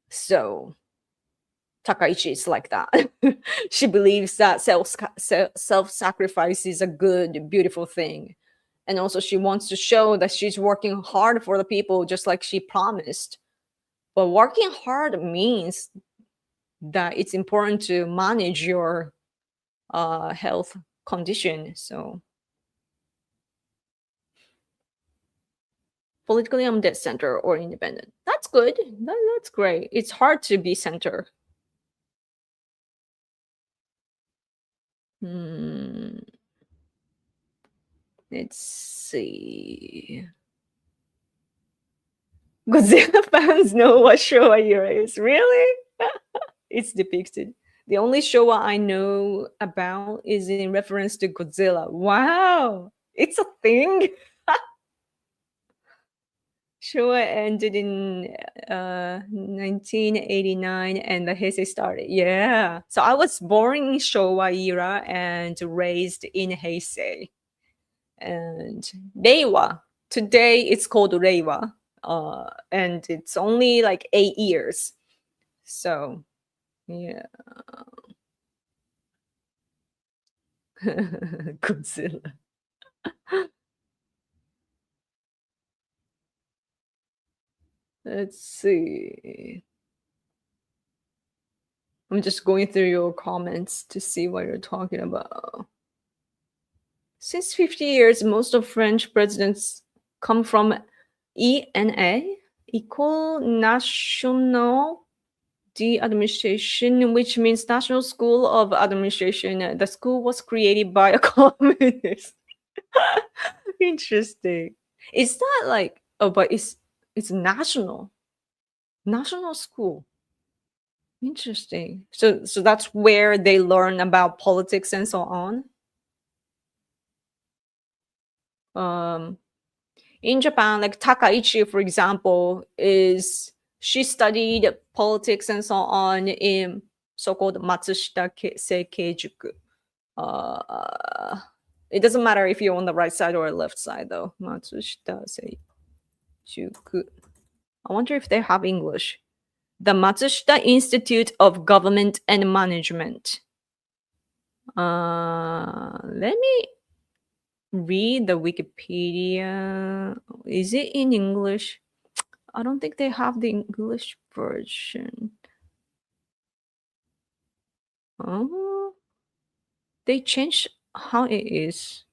So Takaichi is like that. She believes that self-sacrifice is a good, beautiful thing. And also she wants to show that she's working hard for the people just like she promised. But working hard means that it's important to manage your health condition. So politically, I'm dead center or independent. That's good. That's great. It's hard to be center. Let's see. Godzilla fans know what Showa era is. Really? It's depicted. The only Showa I know about is in reference to Godzilla. Wow, it's a thing. Showa ended in 1989 and the Heisei started. Yeah. So I was born in Showa era and raised in Heisei. And Reiwa. Today it's called Reiwa. And it's only like 8 years. So yeah. Godzilla. Let's see. I'm just going through your comments to see what you're talking about. Since 50 years, most of French presidents come from ENA, École Nationale d'Administration, which means National School of Administration. The school was created by a communist. Interesting. Is that like, but it's national school. Interesting. So that's where they learn about politics and so on. In Japan, like Takaichi, for example, she studied politics and so on in so-called Matsushita Seikeijuku. It doesn't matter if you're on the right side or left side, though. Matsushita Seikeijuku. I wonder if they have English. The Matsushita Institute of Government and Management. Let me read the Wikipedia. Is it in English? I don't think they have the English version. Oh, they changed how it is.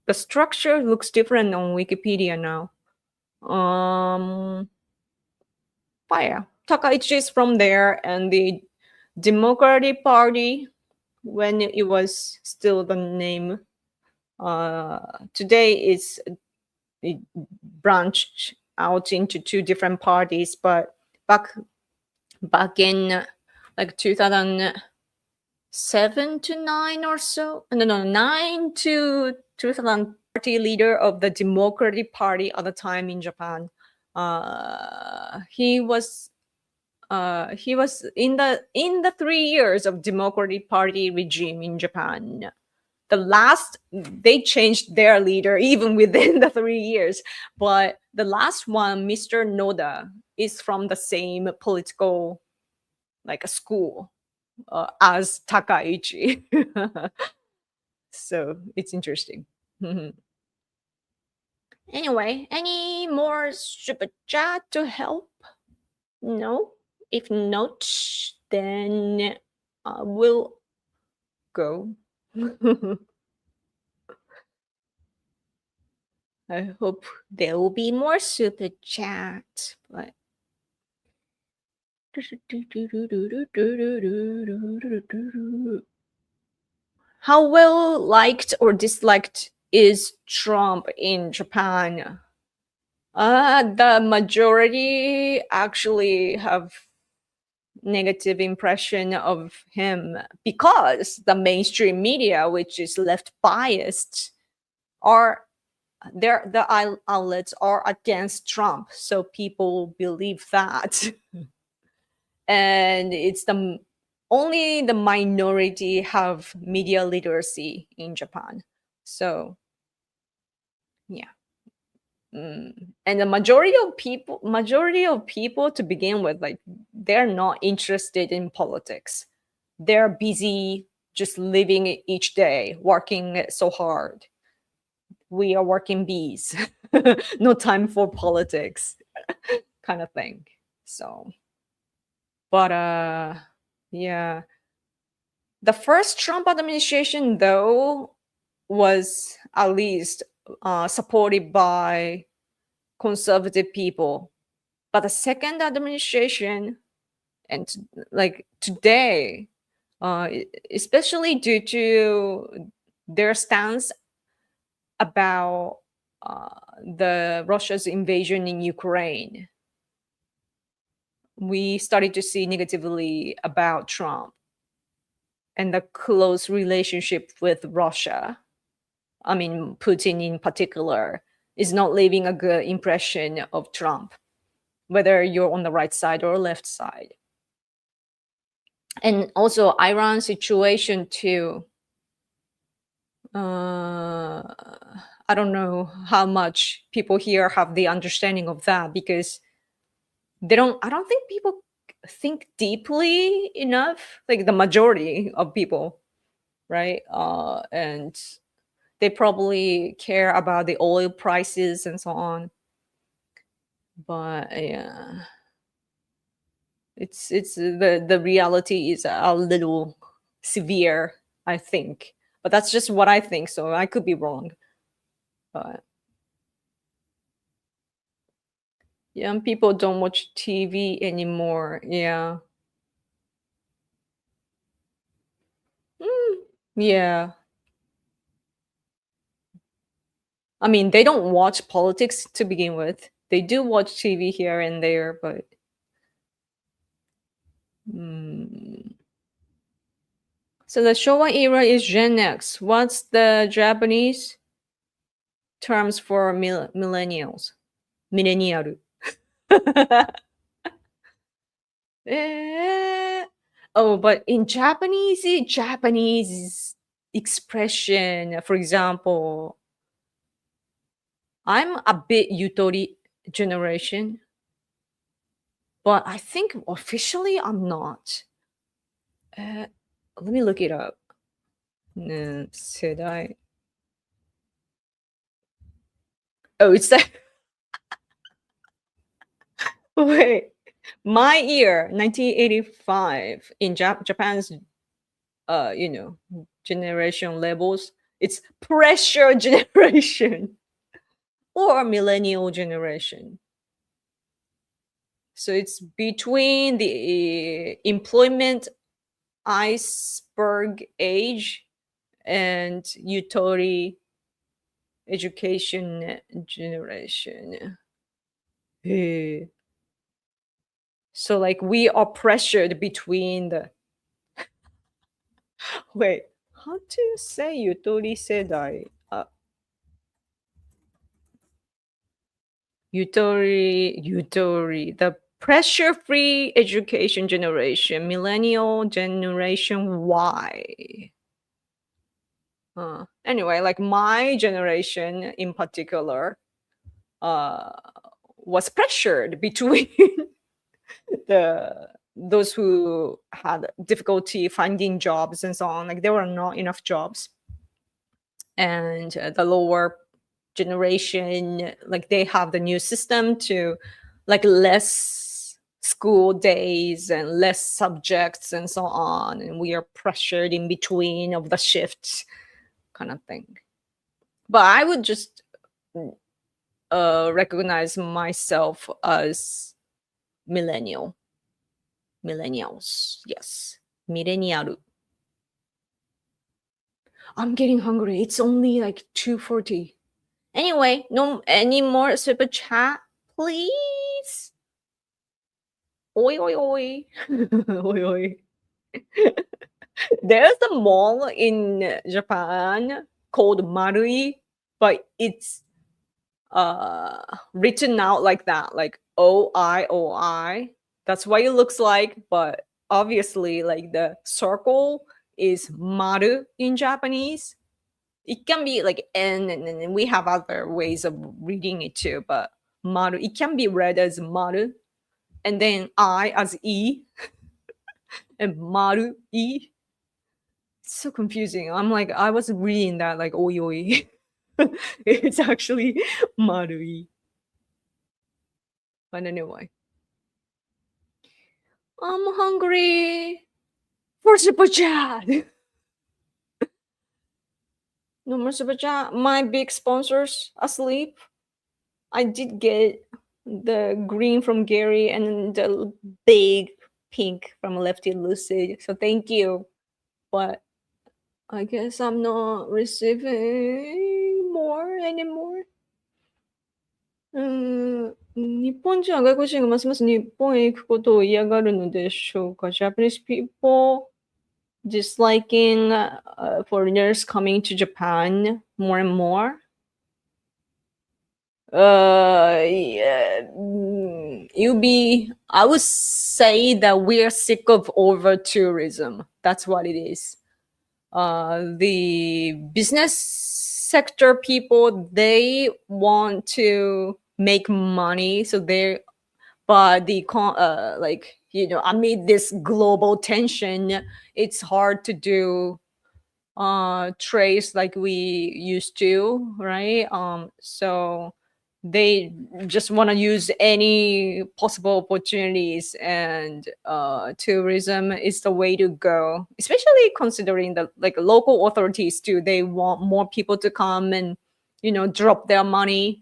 The structure looks different on Wikipedia now. Fire. Takaichi is from there, and the Democratic Party, when it was still the name, today it branched out into two different parties. But back in like 2007 to 9 or so, no, 9 to 2000, party leader of the Democratic Party at the time in Japan. He was in the 3 years of Democratic Party regime in Japan. The last, they changed their leader even within the 3 years, but the last one, Mr. Noda, is from the same political like a school as Takaichi. So it's interesting. Anyway, any more super chat to help? No? If not, then we'll go. I hope there will be more super chat, but how well liked or disliked is Trump in Japan? The majority actually have negative impression of him because the mainstream media, which is left biased, are the outlets are against Trump, so people believe that. And it's only the minority have media literacy in Japan. So yeah. And the majority of people to begin with, like, they're not interested in politics. They're busy just living each day, working so hard. We are working bees. No time for politics. Kind of thing. So, but yeah, the first Trump administration though was at least supported by conservative people, but the second administration and like today, especially due to their stance about the Russia's invasion in Ukraine, we started to see negatively about Trump and the close relationship with Russia. I mean, Putin in particular is not leaving a good impression of Trump, whether you're on the right side or left side. And also Iran situation too. I don't know how much people here have the understanding of that, because I don't think people think deeply enough, like the majority of people, right? And they probably care about the oil prices and so on. But yeah, it's the reality is a little severe, I think. But that's just what I think, so I could be wrong. But young people don't watch TV anymore. Yeah. Yeah. I mean, they don't watch politics to begin with. They do watch TV here and there, but so the Showa era is Gen X. What's the Japanese terms for millennials? Millennial. Eh, oh, but in Japanese expression, for example, I'm a bit Yutori generation, but I think officially I'm not. Let me look it up. Sedai. Oh, it's like wait. My year, 1985, in Japan's, generation labels, it's pressure generation or millennial generation. So it's between the employment iceberg age and utility education generation. Eh. So like we are pressured between the wait, how do you say yutori sedai? Yutori, the pressure-free education generation, millennial generation Y. Anyway, like my generation in particular, uh, was pressured between the those who had difficulty finding jobs and so on. Like there were not enough jobs, and the lower generation, like they have the new system to like less school days and less subjects and so on, and we are pressured in between of the shifts kind of thing. But I would just recognize myself as millennial. Millennials, yes. Millennial. I'm getting hungry. It's only like 2:40. Anyway, no any more super chat, please. Oi, oi, oi. Oi, oi. There's a mall in Japan called Marui, but it's written out like that, like OIOI. That's what it looks like, but obviously like the circle is maru in Japanese. It can be like N, and then we have other ways of reading it too, but maru, it can be read as maru, and then I as E, and maru E. It's so confusing. I'm like, I was reading that like oi oi. It's actually maru E. But anyway, I'm hungry for super chat. No more super chat. My big sponsors asleep. I did get the green from Gary and the big pink from Lefty Lucid. So thank you. But I guess I'm not receiving more anymore. 日本人は外国人がますます日本へ行くことを嫌がるのでしょうか? Japanese people disliking foreigners coming to Japan more and more. Yeah, I would say that we're sick of over tourism. That's what it is. The business sector people, they want to make money, so they're but like amid this global tension, it's hard to do trades like we used to, right? So they just want to use any possible opportunities, and tourism is the way to go, especially considering the like local authorities too. They want more people to come and drop their money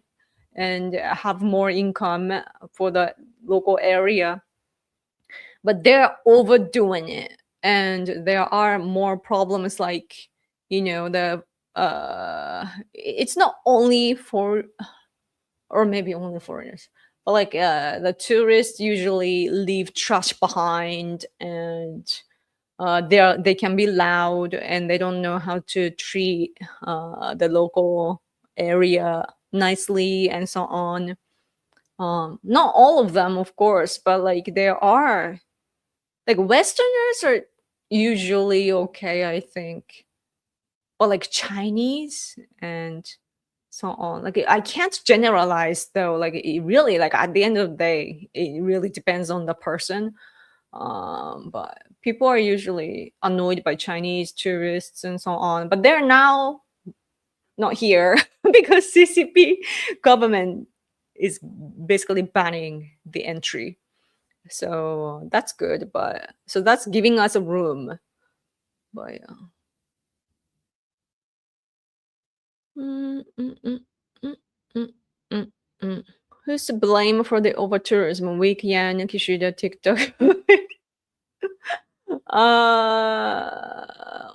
and have more income for the local area, but they're overdoing it, and there are more problems like the it's not only for, or maybe only foreigners, but like the tourists usually leave trash behind, and they can be loud, and they don't know how to treat the local area nicely and so on. Not all of them, of course, but like there are, like Westerners are usually okay, I think, or like Chinese and so on. Like I can't generalize though. Like it really, like at the end of the day, it really depends on the person. But people are usually annoyed by Chinese tourists and so on. But they're now not here because CCP government is basically banning the entry. So that's good, but so that's giving us a room. But yeah. Mm, mm, mm, mm, mm, mm, mm. Who's to blame for the over tourism? Weak yen, Kishida, TikTok.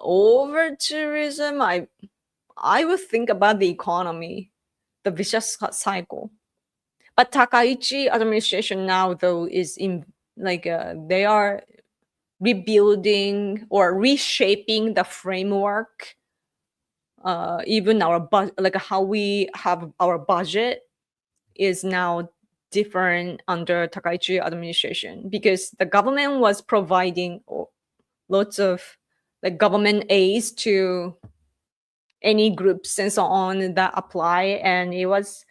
Over tourism. I would think about the economy, the vicious cycle. But Takaichi administration now, though, is in they are rebuilding or reshaping the framework. Even our how we have our budget is now different under Takaichi administration, because the government was providing lots of government aids to any groups and so on that apply, and it was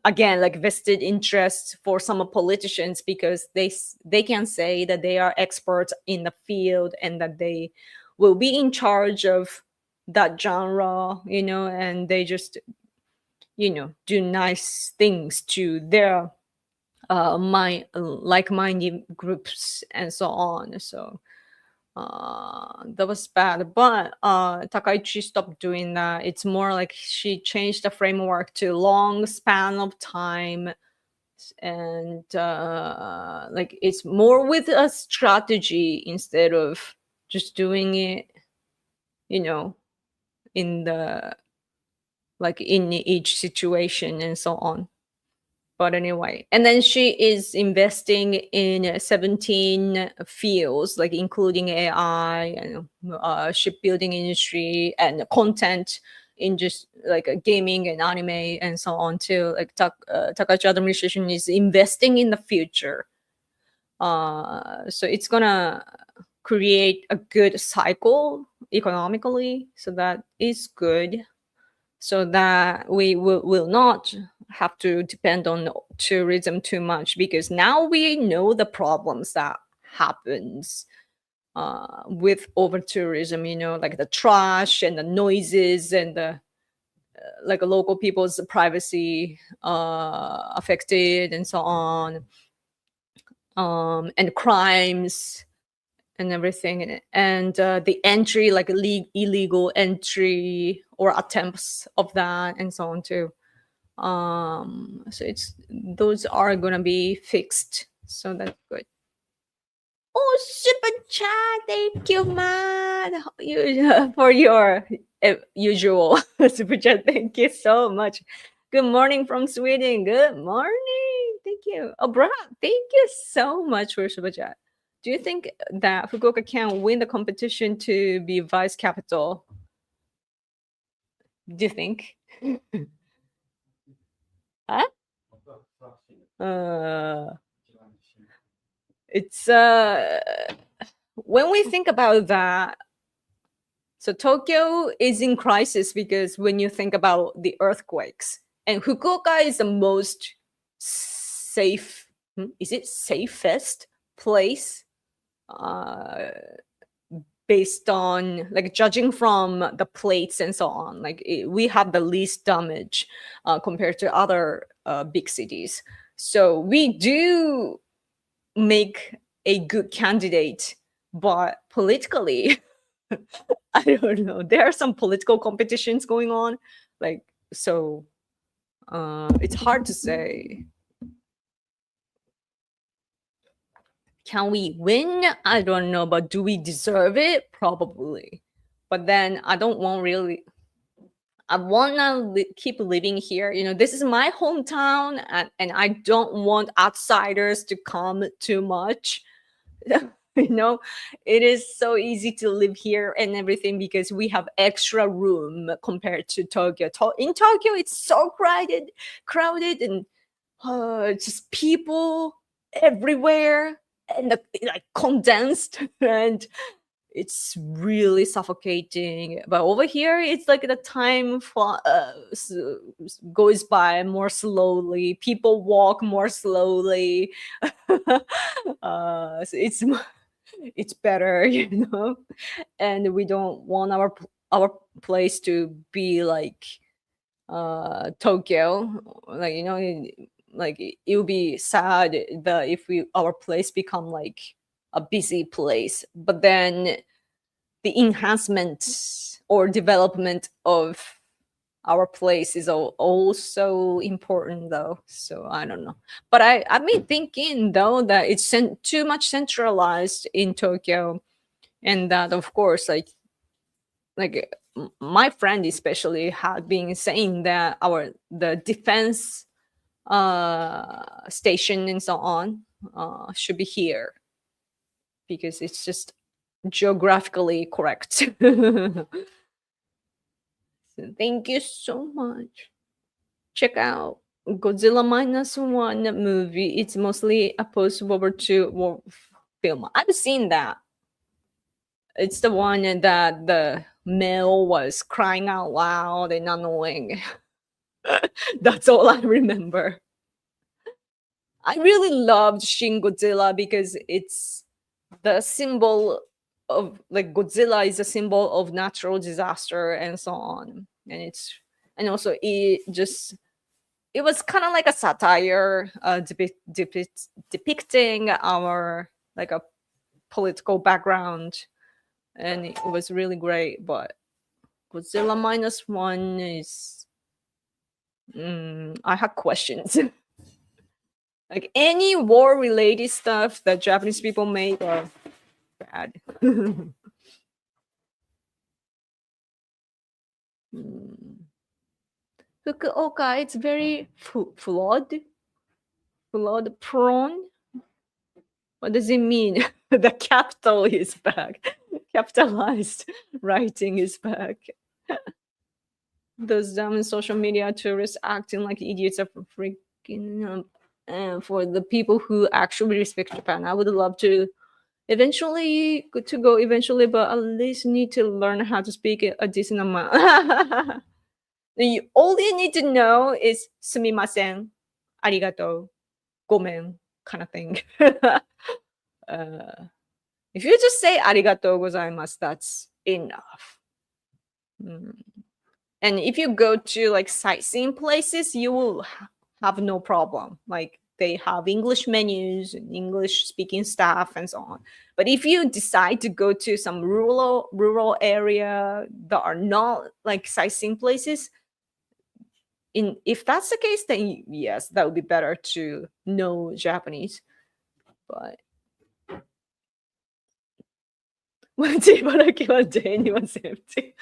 again vested interest for some politicians, because they can say that they are experts in the field and that they will be in charge of that genre, and they just do nice things to their like-minded groups and so on. So that was bad, but Takaichi stopped doing that. It's more like she changed the framework to long span of time, and it's more with a strategy instead of just doing it in the in each situation and so on. But anyway, and then she is investing in 17 fields, including AI and shipbuilding industry and content in just gaming and anime and so on too. Takaichi administration is investing in the future. So it's gonna create a good cycle economically, so that is good, so that we will not have to depend on tourism too much, because now we know the problems that happens with over tourism, like the trash and the noises and the local people's privacy affected and so on, and crimes and everything, and the entry illegal entry or attempts of that and so on too. So those are gonna be fixed, so that's good. Oh, super chat, thank you, man, for your usual super chat. Thank you so much. Good morning from Sweden. Good morning. Thank you. Oh, Brad, thank you so much for super chat. Do you think that Fukuoka can win the competition to be vice capital? Do you think? Huh? It's when we think about that, so Tokyo is in crisis because when you think about the earthquakes, and Fukuoka is the most safe, is it safest place based on judging from the plates and so on, we have the least damage compared to other big cities, so we do make a good candidate. But politically I don't know, there are some political competitions going on, so it's hard to say. Can we win? I don't know, but do we deserve it? Probably. But then I don't want really. I want to keep living here. This is my hometown, and I don't want outsiders to come too much. It is so easy to live here and everything because we have extra room compared to Tokyo. In Tokyo, it's so crowded, and just people everywhere, and condensed, and it's really suffocating. But over here, it's the time goes by more slowly. People walk more slowly. So it's better, and we don't want our place to be like Tokyo. It would be sad that if our place become a busy place, but then the enhancement or development of our place is also important though. So I don't know. But I've been thinking though that it's too much centralized in Tokyo, and that of course my friend especially had been saying that the defense station and so on should be here because it's just geographically correct. So thank you so much. Check out Godzilla Minus One movie. It's mostly a post World War II war film. I've seen that. It's the one that the male was crying out loud and annoying. That's all I remember. I really loved Shin Godzilla because it's the symbol of like Godzilla is a symbol of natural disaster and so on. And also it was kind of like a satire depicting our like a political background, and it was really great. But Godzilla Minus One is I have questions. Like any war related stuff that Japanese people make are bad. Fukuoka, it's very flood prone. What does it mean? The capital is back. Capitalized writing is back. Those dumb social media tourists acting like idiots are freaking for the people who actually respect Japan. I would love to eventually go eventually, but at least need to learn how to speak a decent amount. All you need to know is sumimasen, arigato, gomen kind of thing. If you just say arigato gozaimasu, that's enough. And if you go to like sightseeing places, you will have no problem. Like they have English menus and English speaking staff and so on. But if you decide to go to some rural area that are not like sightseeing places, if that's the case, then yes, that would be better to know Japanese. But 街茨城は J にはセーフテ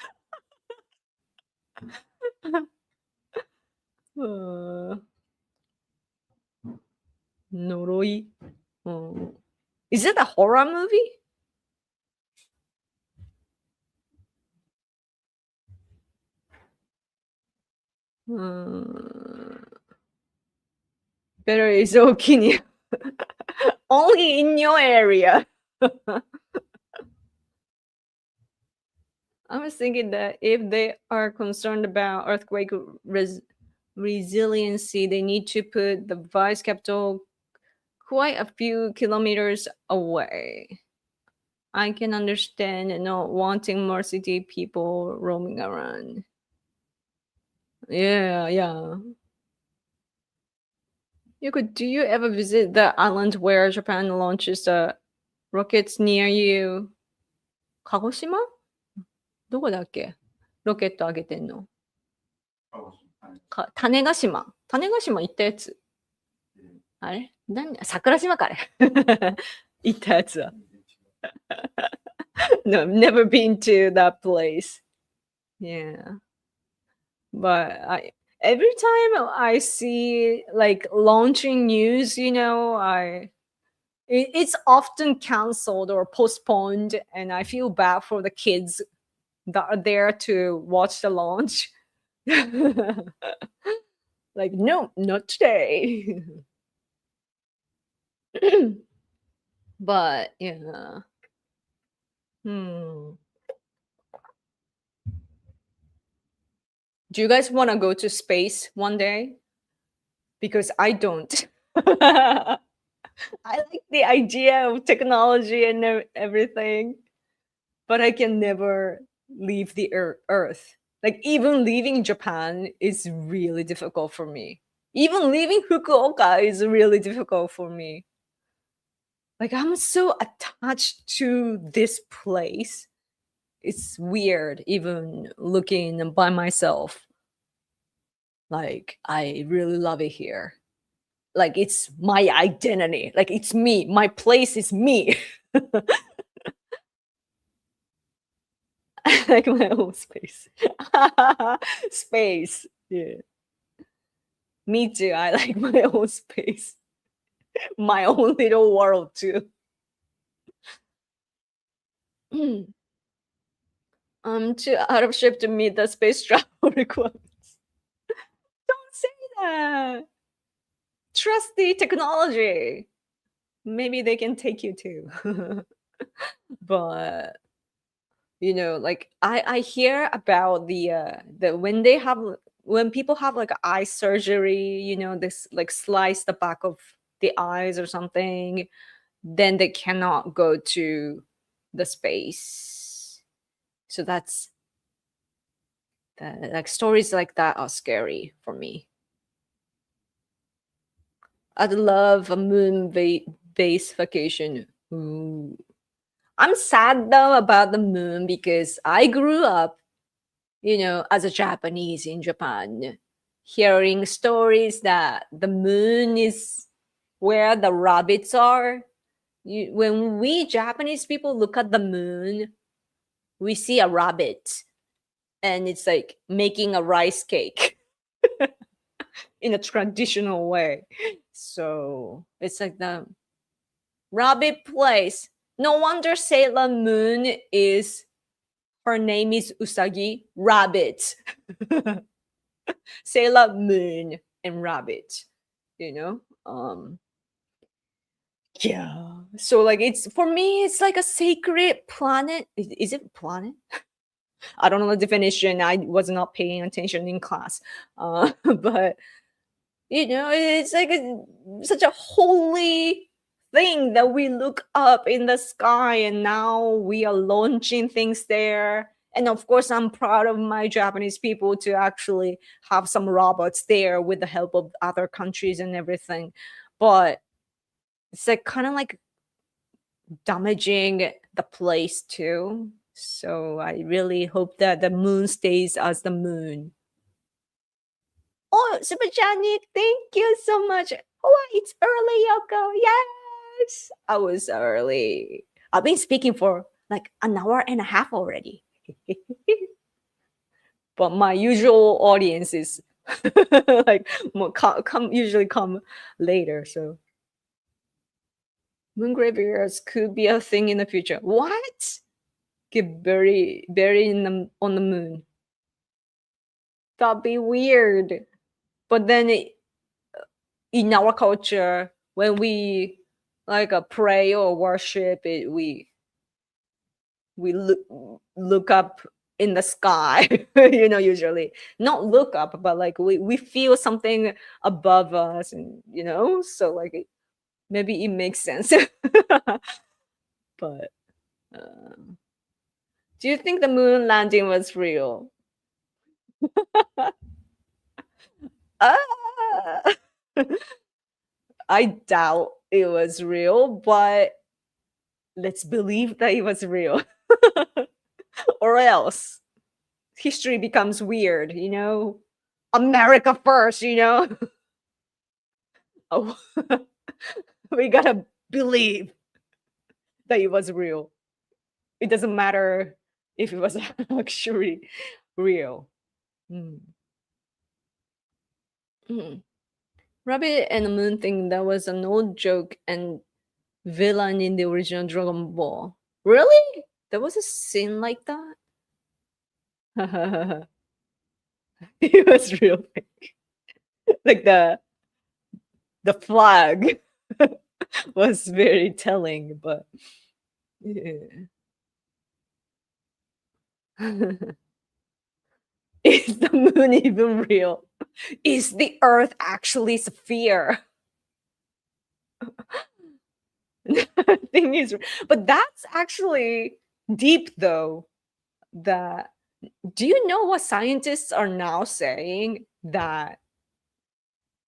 ィ。呪い。Is it a horror movie? Better is Okini. Only in your area. I was thinking that if they are concerned about earthquake resiliency, they need to put the vice capital quite a few kilometers away. I can understand not wanting more city people roaming around. Yeah. Do you ever visit the island where Japan launches the rockets near you? 鹿児島？どこだっけ？ロケット上げてんの。種子島。種子島行ったやつ。あれ？桜島かあれ。行ったやつは。No, I've never been to that place. Yeah. But every time I see like launching news, it's often canceled or postponed, and I feel bad for the kids that are there to watch the launch. Like, no, not today. But yeah. Do you guys want to go to space one day? Because I don't. I like the idea of technology and everything, but I can never leave the Earth. Like even leaving Japan is really difficult for me. Even leaving Fukuoka is really difficult for me. Like I'm so attached to this place. It's weird even looking by myself. Like I really love it here. Like it's my identity. Like it's me. My place is me. Like my own space. Space. Yeah. Me too. I like my own space. My own little world too. I'm too out of shape to meet the space travel requirements. Don't say that. Trust the technology. Maybe they can take you too. But like I hear about the when they have when people have like eye surgery, this like slice the back of the eyes or something, then they cannot go to the space. So that's like stories like that are scary for me. I'd love a base vacation. Ooh. I'm sad though about the moon because I grew up, as a Japanese in Japan, hearing stories that the moon is where the rabbits are. When we Japanese people look at the moon, we see a rabbit and it's like making a rice cake in a traditional way. So it's like the rabbit place. No wonder Sailor Moon is her name is Usagi Rabbit. Sailor Moon and Rabbit, you know? Yeah. So like it's for me, it's like a sacred planet. Is it planet? I don't know the definition. I was not paying attention in class. But it's like such a holy thing that we look up in the sky and now we are launching things there. And of course, I'm proud of my Japanese people to actually have some robots there with the help of other countries and everything. But it's like kind of like damaging the place too. So I really hope that the moon stays as the moon. Oh, Super Janik, thank you so much. Oh, it's early, Yoko. Yes, I was early. I've been speaking for like an hour and a half already. But my usual audience is like usually come later. So moon graveyards could be a thing in the future. What? Get buried on the moon. That'd be weird. But then in our culture, when we like pray or worship it, we look up in the sky, usually not look up, but like we feel something above us, and so like maybe it makes sense. But do you think the moon landing was real? Ah! I doubt it was real, but let's believe that it was real. Or else history becomes weird, America first, Oh, we gotta believe that it was real. It doesn't matter if it was actually real. Mm. Mm. Rabbit and the Moon thing, that was an old joke and villain in the original Dragon Ball. Really? There was a scene like that? It was real fake. Like the flag was very telling, but yeah. Is the moon even real? Is the earth actually sphere? Thing is, but that's actually deep though. That Do you know what scientists are now saying? That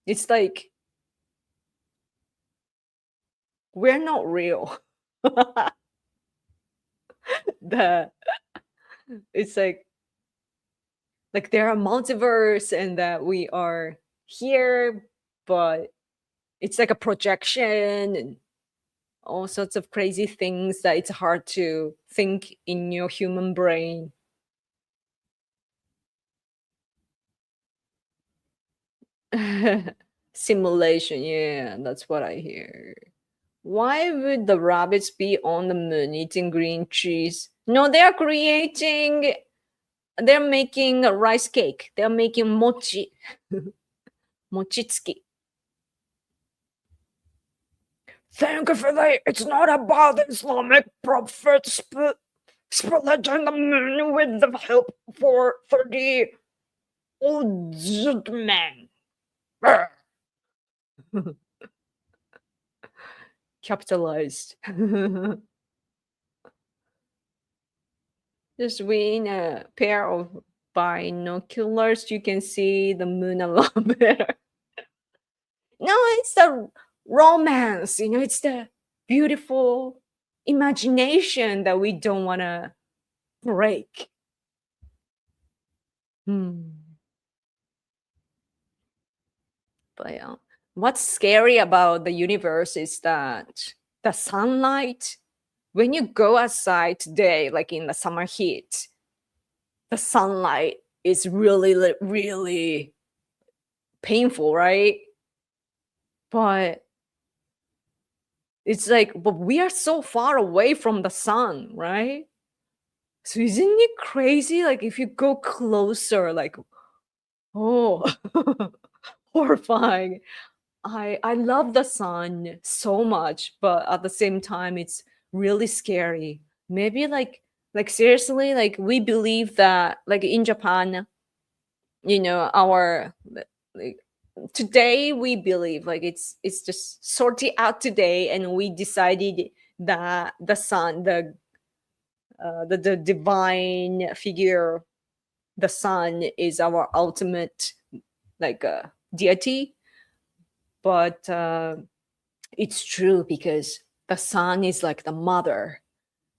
it's like we're not real. the It's like like there are multiverse and that we are here, but it's like a projection and all sorts of crazy things that it's hard to think in your human brain. Simulation, yeah, that's what I hear. Why would the rabbits be on the moon eating green cheese? No, they're making a rice cake. They're making mochi. Mochitsuki. Thankfully, it's not about the Islamic prophet splitting the moon with the help for 30 old men. Capitalized. Just with a pair of binoculars, you can see the moon a lot better. No, it's the romance, it's the beautiful imagination that we don't want to break. Hmm. But yeah, what's scary about the universe is that the sunlight, when you go outside today, like in the summer heat, the sunlight is really, really painful, right? But it's like, but we are so far away from the sun, right? So isn't it crazy? Like if you go closer, like, oh, horrifying. I love the sun so much, but at the same time, it's really scary. Maybe like seriously, like we believe that like in Japan, our like today we believe like it's just sorted out today, and we decided that the sun, the divine figure, the sun is our ultimate like deity. But it's true because the sun is like the mother,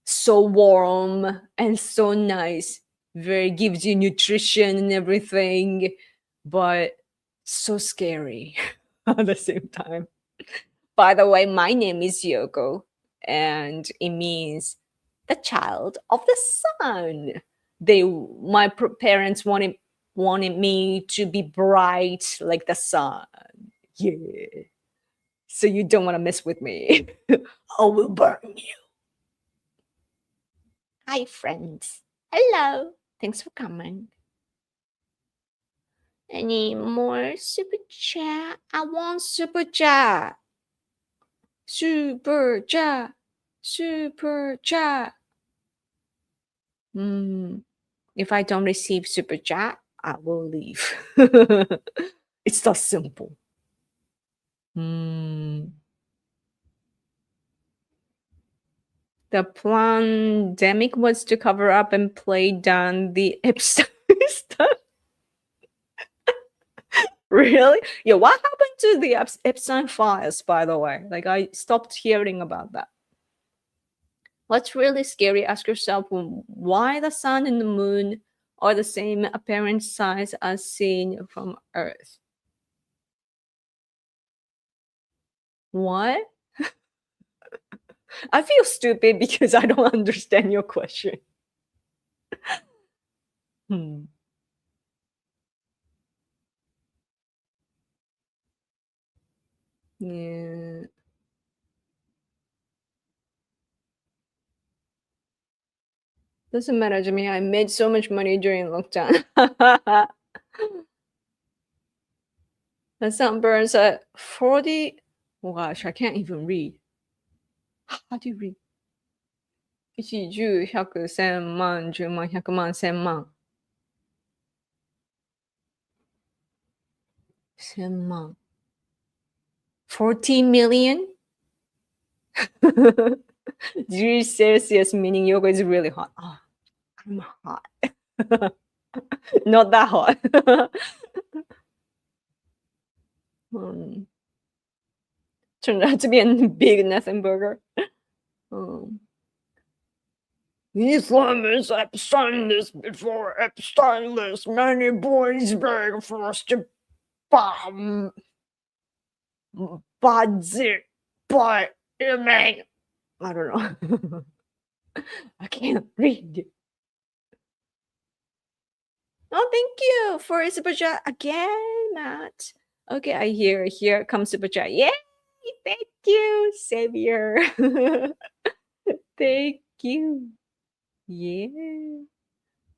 so warm and so nice, very gives you nutrition and everything, but so scary at the same time. By the way, my name is Yoko, and it means the child of the sun. My parents wanted me to be bright like the sun. Yeah. So you don't want to mess with me. I will burn you. Hi, friends. Hello. Thanks for coming. Any more super chat? I want super chat. Super chat. Super chat. If I don't receive super chat, I will leave. It's that simple. The pandemic was to cover up and play down the Epstein stuff. Really? Yeah, what happened to the Epstein files, by the way? Like, I stopped hearing about that. What's really scary? Ask yourself why the sun and the moon are the same apparent size as seen from Earth. What? I feel stupid because I don't understand your question. Hmm. Yeah. Doesn't matter to me. I made so much money during lockdown. The sun burns at 40. Oh gosh, I can't even read. How do you read? 1、10、100、1000万、10万、100万、1000万。1000万。40 million? Degrees Celsius, meaning yoga is really hot. Oh, I'm hot. Not that hot. Turned out to be a big nothing burger. Islam is Epstein-less before Epstein-less. Many boys beg for us to bomb. Budget, but man, I don't know. I can't read. Oh, thank you for a super chat again, Matt. Okay, I hear. Here comes super chat. Yay! Thank you, Savior. Thank you. Yeah.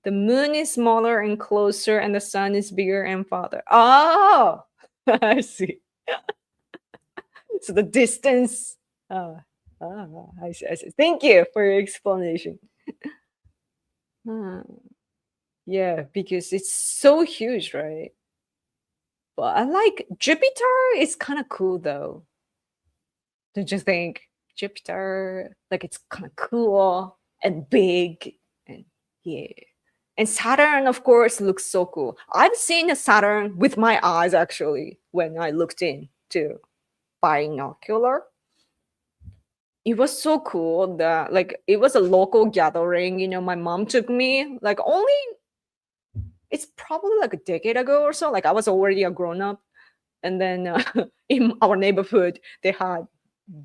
The moon is smaller and closer, and the sun is bigger and farther. Oh, I see. So the distance. I see. I see. Thank you for your explanation. Hmm. Yeah, because it's so huge, right? But I like Jupiter is kind of cool though. Don't you think? Jupiter, like it's kind of cool and big and yeah. And Saturn, of course, looks so cool. I've seen a Saturn with my eyes actually when I looked into binocular. It was so cool that like it was a local gathering. My mom took me like only it's probably like a decade ago or so. Like I was already a grown up, and then in our neighborhood they had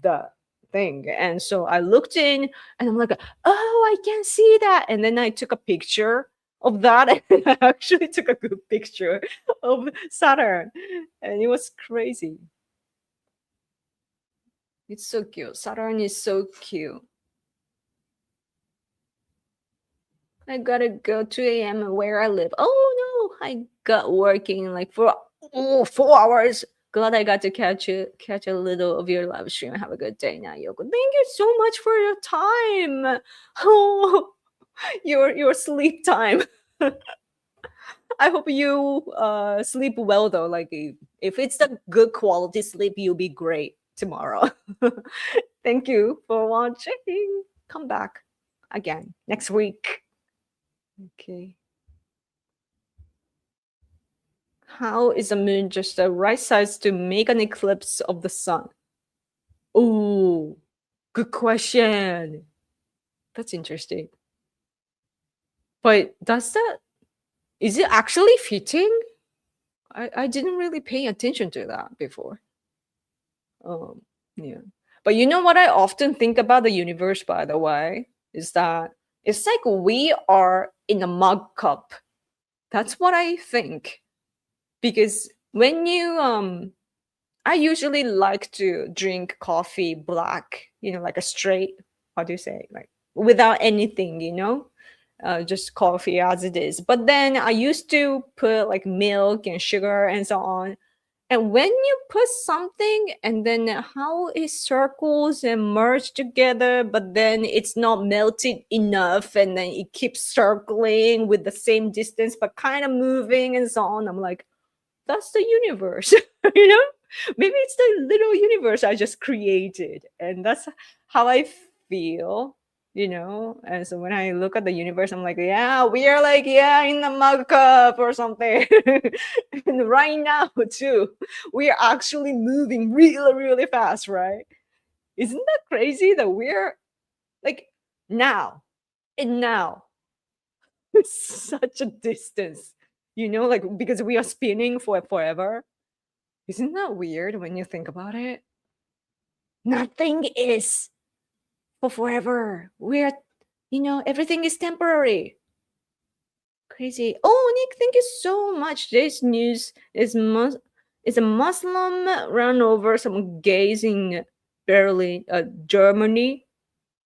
the thing, and so I looked in, and I'm like, oh, I can see that, and then I took a picture of that, and I actually took a good picture of Saturn, and it was crazy. It's so cute. Saturn is so cute. I gotta go 2 a.m. where I live. Oh no, I got working like for 4 hours. Glad I got to catch a little of your live stream. Have a good day now, Yoko. Thank you so much for your time. Oh, your sleep time. I hope you sleep well though. Like if it's the good quality sleep, you'll be great tomorrow. Thank you for watching. Come back again next week. Okay. How is the moon just the right size to make an eclipse of the sun? Oh, good question. That's interesting. But is it actually fitting? I didn't really pay attention to that before. Yeah. But you know what I often think about the universe, by the way, is that it's like we are in a mug cup. That's what I think. Because when you I usually like to drink coffee black, like a straight, how do you say, like without anything, just coffee as it is. But then I used to put like milk and sugar and so on. And when you put something and then how it circles and merge together, but then it's not melted enough and then it keeps circling with the same distance, but kind of moving and so on. I'm like, that's the universe, you know? Maybe it's the little universe I just created. And that's how I feel. And so when I look at the universe, I'm like, yeah, we are like, yeah, in the mug cup or something. And right now, too, we are actually moving really, really fast, right? Isn't that crazy that we're like now and now? Such a distance, like because we are spinning for forever. Isn't that weird when you think about it? Nothing is for forever. Everything is temporary. Crazy. Oh, Nick, thank you so much. This news is a Muslim run over some gays in Berlin, Germany.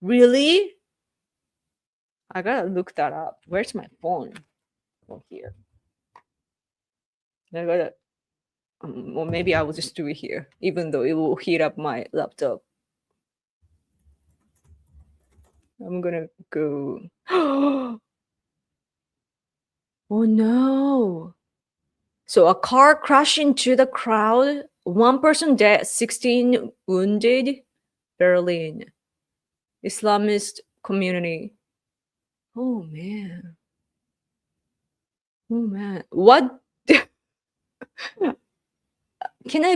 Really? I gotta look that up. Where's my phone? Oh, here. I gotta. Or maybe I will just do it here, even though it will heat up my laptop. I'm gonna go. Oh no. So a car crashed into the crowd. One person dead, 16 wounded. Berlin. Islamist community. Oh man. Oh man. What? Can I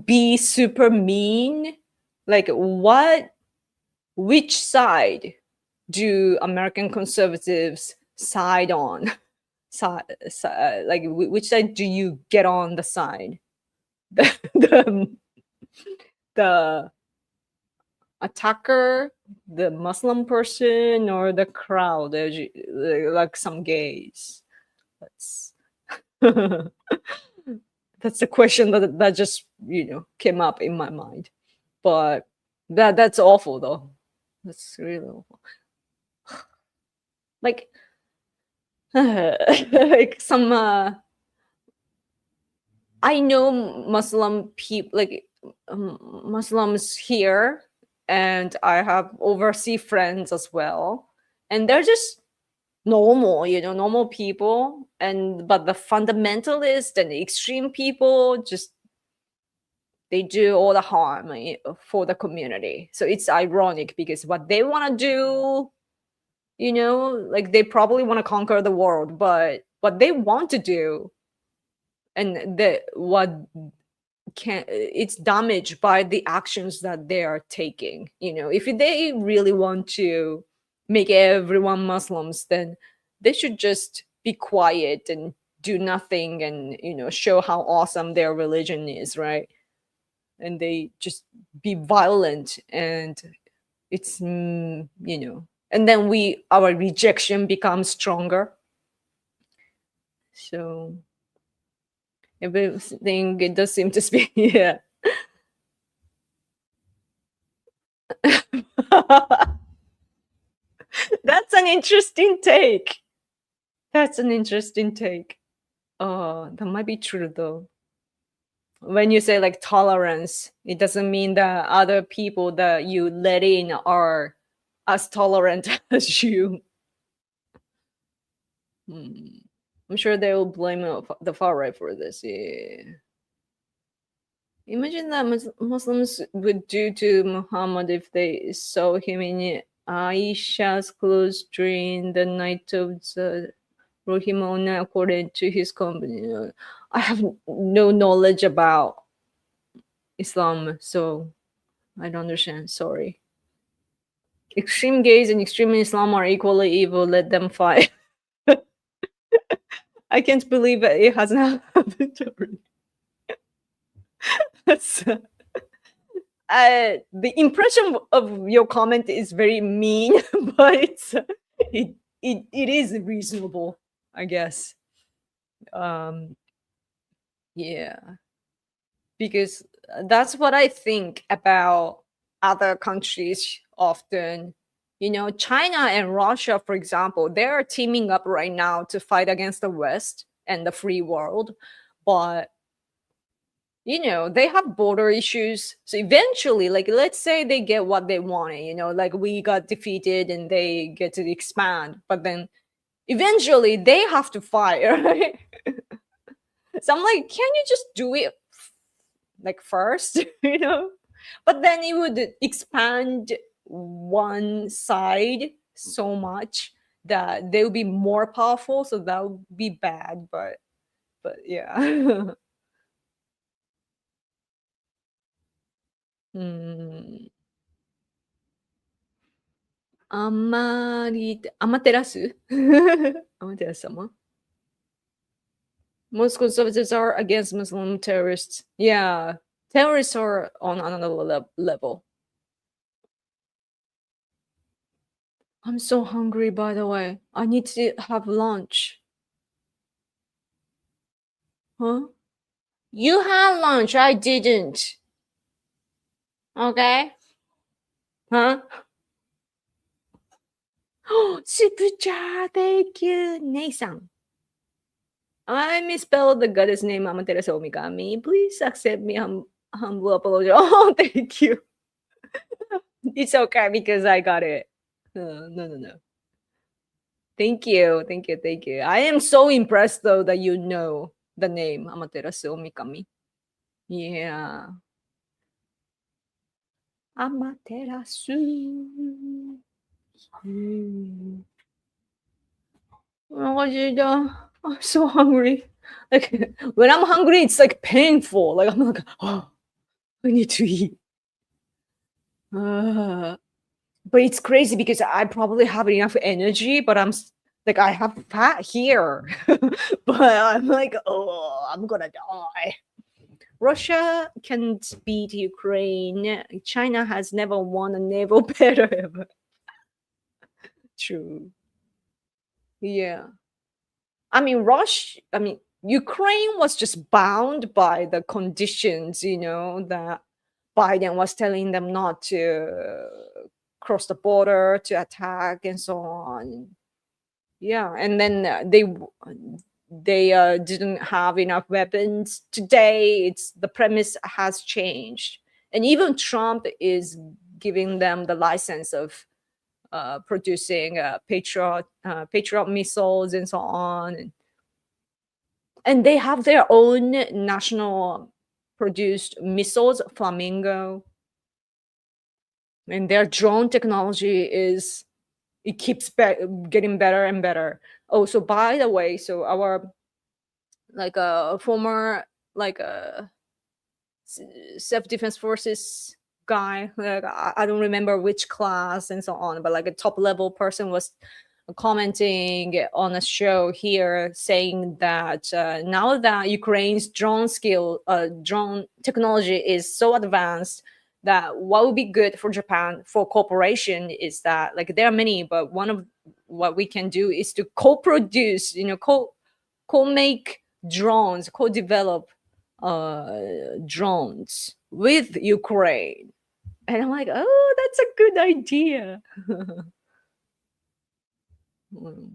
be super mean? Like what? Which side do American conservatives side on? Like which side do you get on the side? The the attacker, the Muslim person, or the crowd, like some gays? That's that's the question that just came up in my mind. But that's awful though. That's really awful. Like like some I know Muslim people, like Muslims here, and I have overseas friends as well, and they're just normal, normal people. But the fundamentalist and the extreme people, just they do all the harm for the community. So it's ironic because what they want to do, like they probably want to conquer the world, but what they want to do, and what can it's damaged by the actions that they are taking. If they really want to make everyone Muslims, then they should just be quiet and do nothing, and show how awesome their religion is, right? And they just be violent, and it's and then our rejection becomes stronger. So everything, it does seem to be yeah. That's an interesting take. That's an interesting take. Oh, that might be true though. When you say like tolerance, it doesn't mean that other people that you let in are as tolerant as you. I'm sure they will blame the far right for this. Yeah. Imagine that Muslims would do to Muhammad if they saw him in Aisha's clothes during the night of the Rohimona, according to his company. I have no knowledge about Islam, so I don't understand. Sorry. Extreme gays and extreme Islam are equally evil. Let them fight. I can't believe that it hasn't happened already. That's the impression of your comment is very mean, but it is reasonable, I guess. Yeah, because that's what I think about other countries often. China and Russia, for example, they're teaming up right now to fight against the West and the free world, but they have border issues. So eventually, like, let's say they get what they wanted, like we got defeated and they get to expand, but then eventually they have to fight, right? So I'm like, can you just do it like first, But then it would expand one side so much that they would be more powerful. So that would be bad, but yeah. うん。あんまり、アマテラスアマテラス様 Most conservatives are against Muslim terrorists. Yeah, terrorists are on another level. I'm so hungry, by the way. I need to have lunch. Huh? You had lunch. I didn't. Okay? Huh? Super chat. Thank you, Nathan. I misspelled the goddess name Amaterasu Omikami. Please accept me humble apology. Oh, thank you. It's okay because I got it. No. Thank you. I am so impressed though that you know the name Amaterasu Omikami. Yeah. Amaterasu. I'm so hungry. Like when I'm hungry, it's like painful. Like I'm like, oh, I need to eat. But it's crazy because I probably have enough energy, but like I have fat here, but I'm like, oh, I'm gonna die. Russia can't beat Ukraine. China has never won a naval battle ever. True. Yeah. I mean, Ukraine was just bound by the conditions, that Biden was telling them not to cross the border, to attack, and so on. Yeah, and then they didn't have enough weapons. Today, it's the premise has changed, and even Trump is giving them the license of producing Patriot missiles and so on, and they have their own national produced missiles, Flamingo, and their drone technology is it keeps getting better and better. Oh, so by the way, so our like a former like a self-defense forces guy, like I don't remember which class and so on, but like a top level person was commenting on a show here saying that now that Ukraine's drone technology is so advanced, that what would be good for Japan for cooperation is that, like, there are many, but one of what we can do is to co-produce, co-make drones, co-develop drones with Ukraine. And I'm like, oh, that's a good idea. Mm.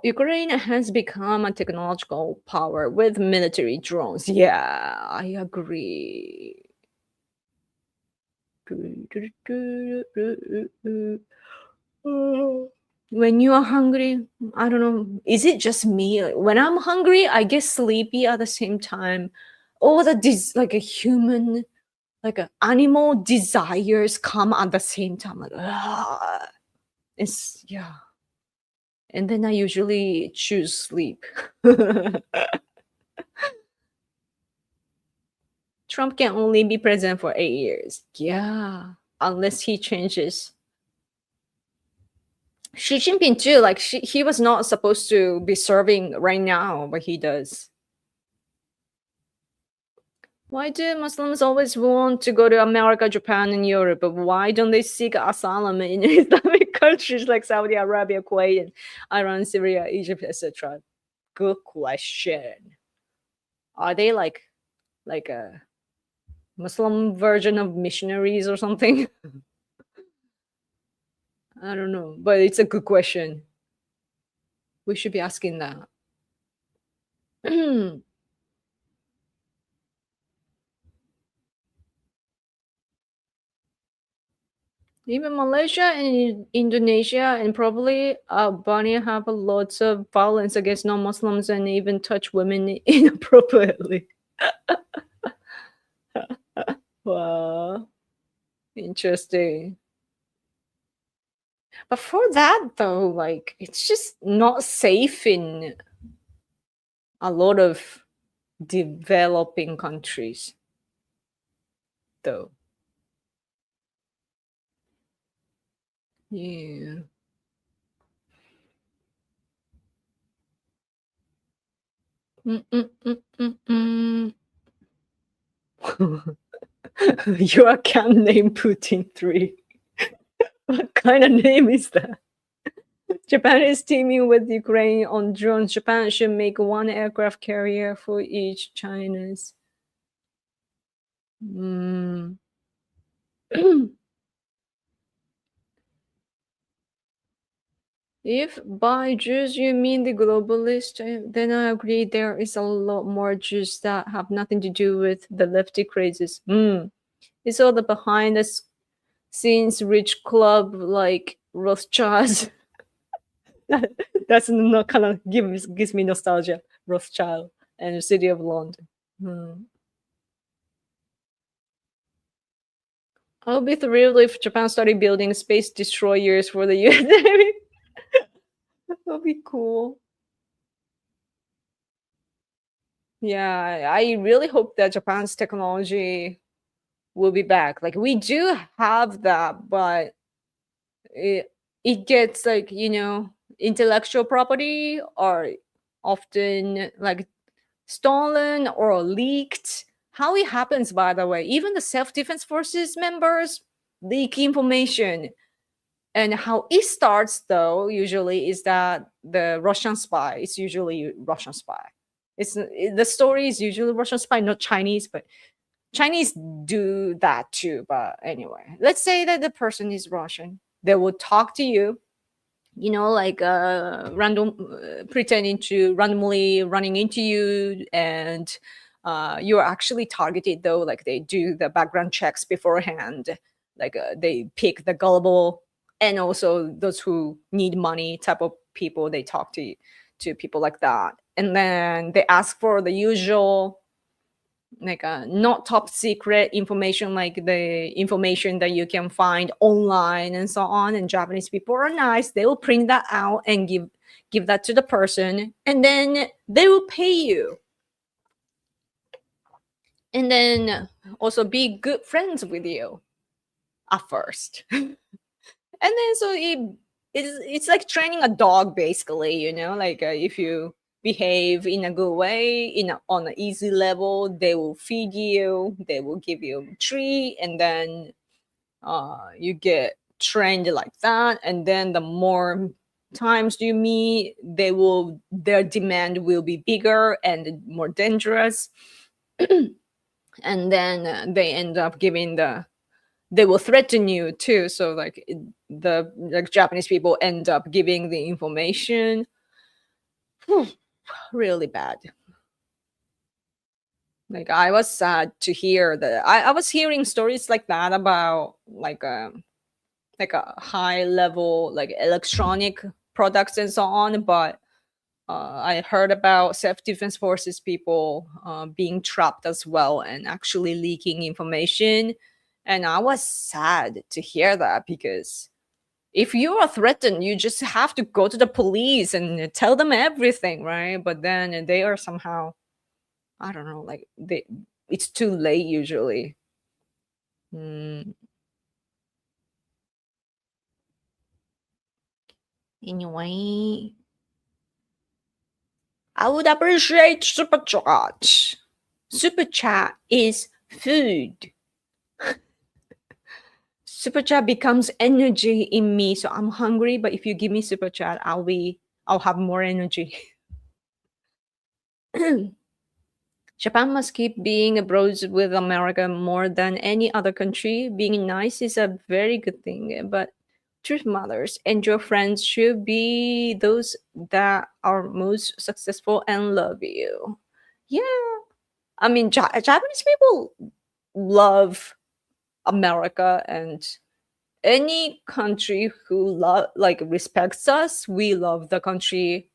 Ukraine has become a technological power with military drones. Yeah, I agree. When you are hungry, I don't know, is it just me? Like, when I'm hungry, I get sleepy at the same time. All the like a human, like a animal desires come at the same time. Like, it's yeah. And then I usually choose sleep. Trump can only be president for 8 years. Yeah, unless he changes. Xi Jinping too. Like he was not supposed to be serving right now, but he does. Why do Muslims always want to go to America, Japan, and Europe? But why don't they seek asylum in Islamic countries like Saudi Arabia, Kuwait, and Iran, Syria, Egypt, etc.? Good question. Are they like a Muslim version of missionaries or something? I don't know, but it's a good question. We should be asking that. Even Malaysia and Indonesia and probably Albania have lots of violence against non-Muslims and even touch women inappropriately. Wow, interesting. But for that though, like it's just not safe in a lot of developing countries, though. Yeah. Mm-mm-mm-mm-mm. Your account name Putin 3. What kind of name is that? Japan is teaming with Ukraine on drones. Japan should make one aircraft carrier for each China's. Mm. If by Jews you mean the globalist, then I agree there is a lot more Jews that have nothing to do with the lefty crazes. It's all the behind the scenes rich club like Rothschilds. That's not kind of gives me nostalgia. Rothschild and the city of London. I'll be thrilled if Japan started building space destroyers for the US Navy. That'll be cool. Yeah, I really hope that Japan's technology will be back. Like we do have that, but it it gets like, intellectual property are often like stolen or leaked. How it happens, by the way, even the self-defense forces members leak information. And how it starts, though, usually is that the Russian spy, it's usually Russian spy. The story is usually Russian spy, not Chinese, but Chinese do that too. But anyway, let's say that the person is Russian. They will talk to you, like random, pretending to randomly running into you, and you're actually targeted, though. Like they do the background checks beforehand. Like they pick the gullible and also those who need money type of people. They talk to people like that, and then they ask for the usual, like not top secret information, like the information that you can find online and so on. And Japanese people are nice, they will print that out and give that to the person, and then they will pay you, and then also be good friends with you at first. And then so it's like training a dog, basically, like if you behave in a good way, on an easy level, they will feed you, they will give you a treat, and then you get trained like that. And then the more times you meet, their demand will be bigger and more dangerous. And then they end up giving they will threaten you too. So like the like Japanese people end up giving the information. Whew, really bad. Like I was sad to hear that. I was hearing stories like that about like a high level like electronic products and so on. But I heard about self defense forces people being trapped as well and actually leaking information. And I was sad to hear that, because if you are threatened, you just have to go to the police and tell them everything, right? But then they are somehow, I don't know, like it's too late usually. Mm. Anyway, I would appreciate super chat. Super chat is food. Super chat becomes energy in me. So I'm hungry, but if you give me super chat, I'll have more energy. Japan must keep being bros with America more than any other country. Being nice is a very good thing, but truth matters, and your friends should be those that are most successful and love you. Yeah, I mean, Japanese people love America, and any country who like respects us, we love the country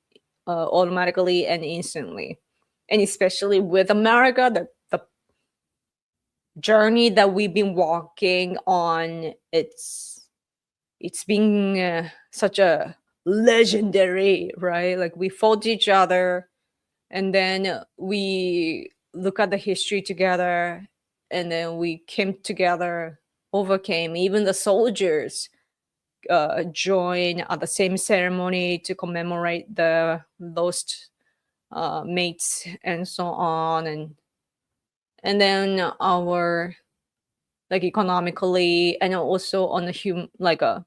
automatically and instantly. And especially with America, the journey that we've been walking on, it's been such a legendary, right? Like we fought each other, and then we look at the history together, and then we came together, overcame. Even the soldiers join at the same ceremony to commemorate the lost mates and so on. And then our, like, economically, and also on a like a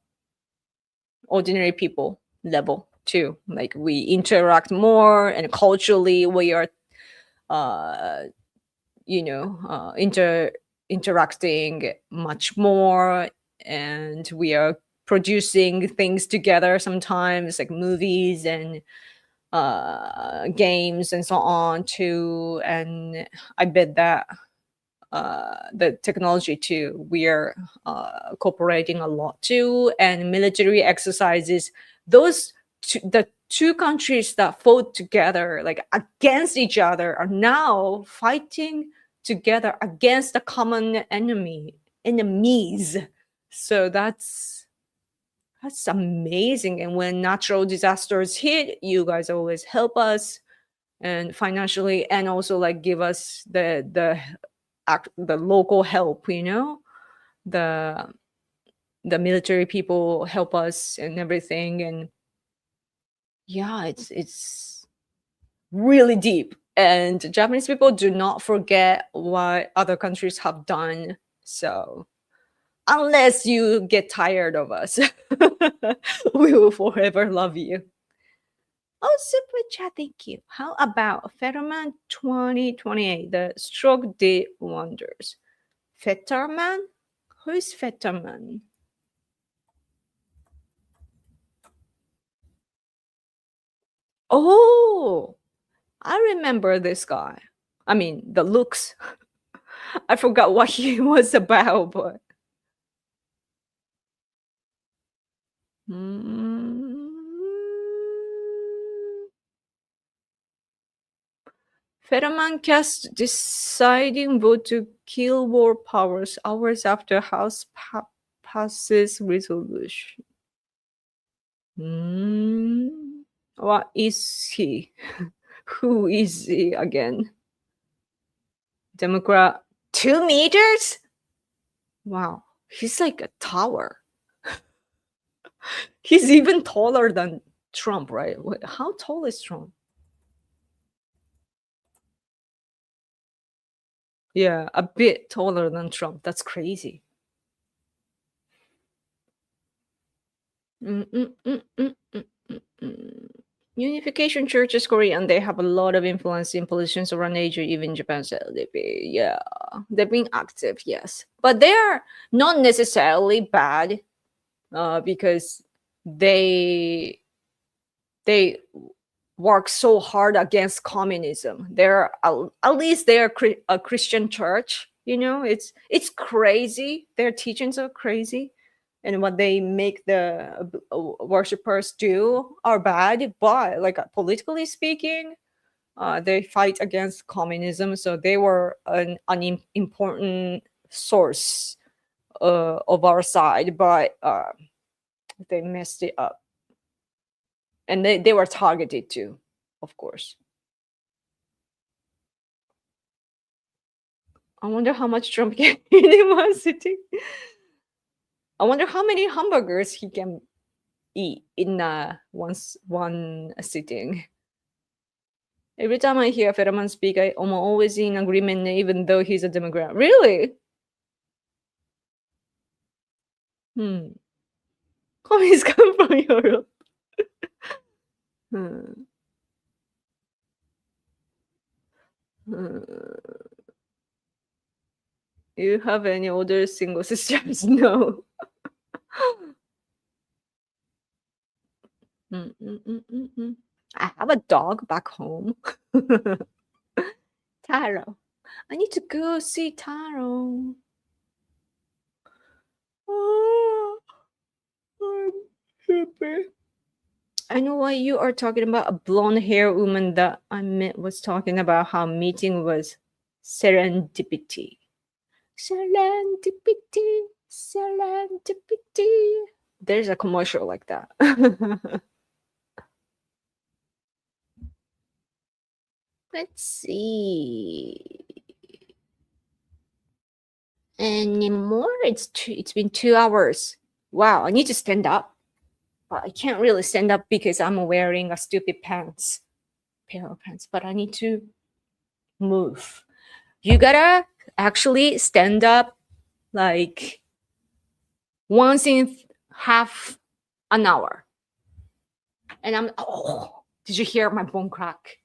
ordinary people level too, like we interact more, and culturally we are uh interacting much more, and we are producing things together sometimes, like movies and games and so on too. And I bet that the technology too, we are cooperating a lot too, and military exercises. The two countries that fought together like against each other are now fighting together against a common enemies. So that's amazing. And when natural disasters hit, you guys always help us. and financially, and also like give us the local help, the military people help us and everything. And yeah, it's really deep, and Japanese people do not forget what other countries have done. So unless you get tired of us, we will forever love you. Oh, super chat, thank you. How about Fetterman 2028, the stroke did wonders? Fetterman? Who is Fetterman? Oh, I remember this guy. I mean, the looks. I forgot what he was about, but. Mm. Fetterman cast deciding vote to kill war powers hours after House passes resolution. What is he? Who is he again? Democrat 2 meters? Wow, he's like a tower. He's even taller than Trump, right? How tall is Trump? Yeah, a bit taller than Trump. That's crazy. Unification Church is Korean. They have a lot of influence in politicians around Asia, even Japan. So yeah, they've been active, yes, but they are not necessarily bad, because they work so hard against communism. They're at least they're a Christian church. It's crazy. Their teachings are crazy, and what they make the worshippers do are bad. But like politically speaking, they fight against communism, so they were an important source of our side. But they messed it up, and they were targeted too, of course. I wonder how much Trump can eat in one sitting. I wonder how many hamburgers he can eat in one sitting. Every time I hear Fetterman speak, I'm always in agreement, even though he's a Democrat. Really? Communists come from Europe. Hmm. You have any older single sisters? No. I have a dog back home. Taro. I need to go see Taro. Oh, I'm happy. I know why you are talking about a blonde hair woman that I met was talking about how meeting was serendipity. Serendipity, serendipity. There's a commercial like that. Let's see. Anymore? It's been 2 hours. Wow, I need to stand up. But I can't really stand up because I'm wearing a stupid pair of pants. But I need to move. You gotta actually stand up like once in half an hour. And did you hear my bone crack?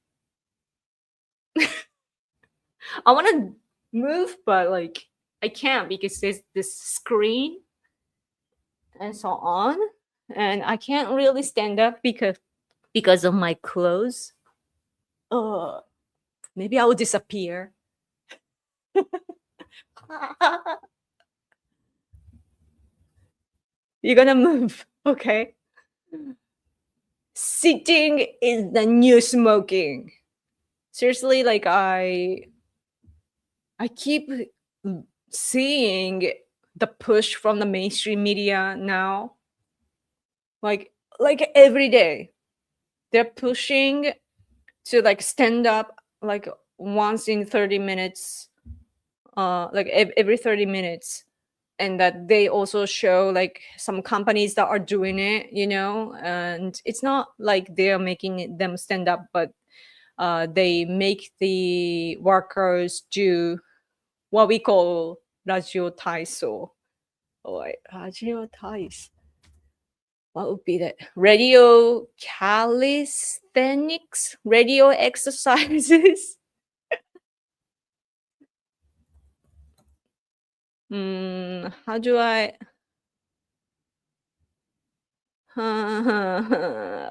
I want to move, but like I can't because there's this screen and so on, and I can't really stand up because of my clothes. Maybe I will disappear. You're gonna move, okay? Sitting is the new smoking. Seriously, like I keep seeing the push from the mainstream media now. Like every day, they're pushing to like stand up like once in 30 minutes, like every 30 minutes. And that they also show like some companies that are doing it, and it's not like they are making them stand up, but they make the workers do what we call radio taiso, or radio tais. What would be that? Radio calisthenics, radio exercises. How do I? I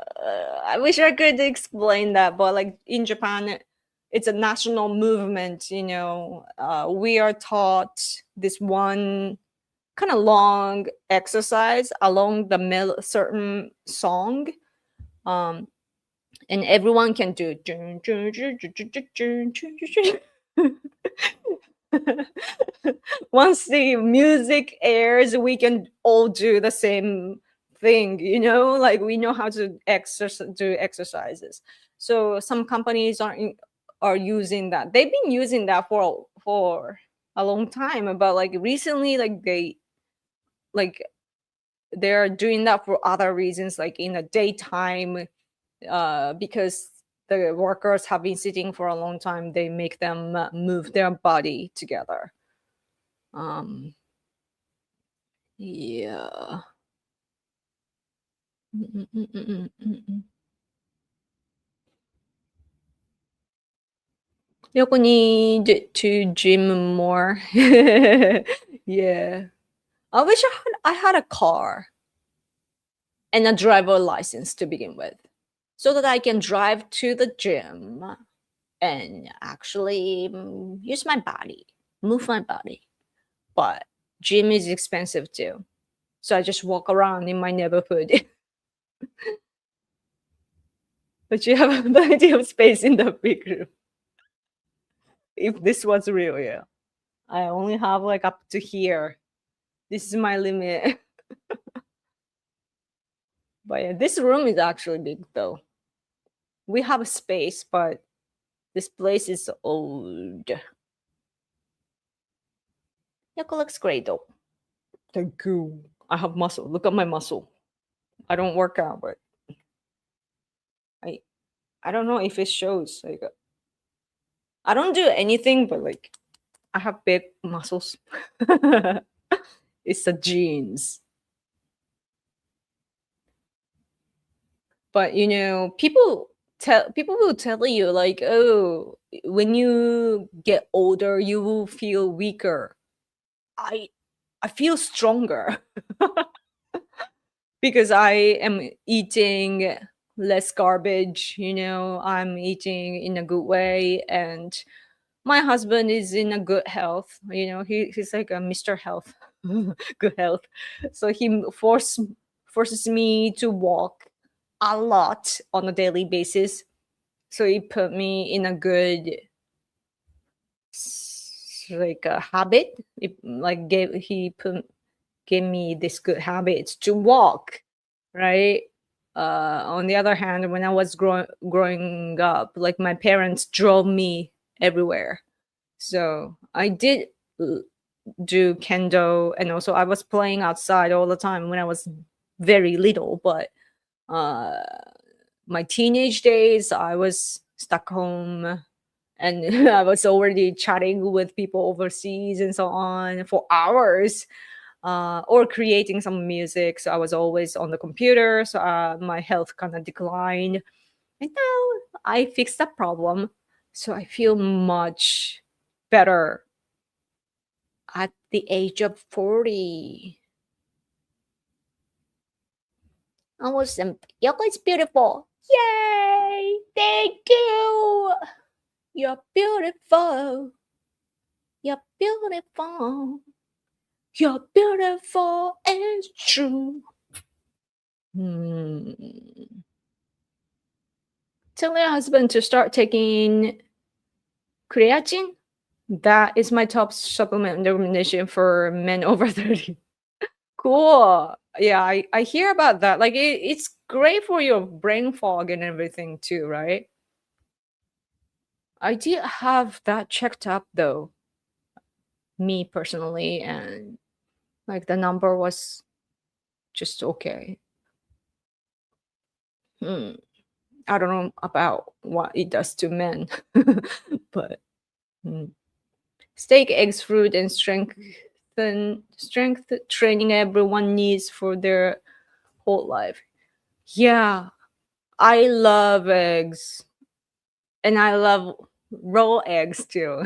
wish I could explain that, but like in Japan, it's a national movement. We are taught this one kind of long exercise along the certain song, um, and everyone can do. Once the music airs, we can all do the same thing, like we know how to do exercises. So some companies are using that. They've been using that for a long time, but like recently, like they're doing that for other reasons, like in the daytime, because the workers have been sitting for a long time. They make them move their body together. Yeah. うんうんうんうんうんうん。 Yoko need to gym more. Yeah. I wish I had a car and a driver license to begin with, so that I can drive to the gym and actually use my body, move my body. But gym is expensive too. So I just walk around in my neighborhood. But you have plenty of space in the big room. If this was real, yeah. I only have like up to here. This is my limit. But yeah, this room is actually big though. We have a space, but this place is old. Yoko looks great though. Thank you. I have muscle. Look at my muscle. I don't work out, but I I don't know if it shows. Like I don't do anything, but like I have big muscles. It's the genes. But people will tell you like, oh, when you get older, you will feel weaker. I I feel stronger because I am eating less garbage. I'm eating in a good way, and my husband is in a good health. He's like a Mr. Health, good health. So he forces me to walk a lot on a daily basis. So he put me in a good like a habit. Like gave me this good habit to walk, right? On the other hand, when I was growing up, like my parents drove me everywhere. So I did do kendo, and also I was playing outside all the time when I was very little. But uh, my teenage days, I was stuck home, and I was already chatting with people overseas and so on for hours, or creating some music. So I was always on the computer. So my health kind of declined. And now I fixed that problem. So I feel much better at the age of 40. Awesome. Yoko is beautiful. Yay! Thank you. You're beautiful. You're beautiful. You're beautiful. It's true. Tell your husband to start taking creatine. That is my top supplement recommendation for men over 30. Cool. Yeah, I hear about that. Like it's great for your brain fog and everything too, right? I did have that checked up though, me personally, and like the number was just okay. Hmm. I don't know about what it does to men, but hmm. Steak, eggs, fruit, and strength training everyone needs for their whole life. Yeah, I love eggs, and I love raw eggs too.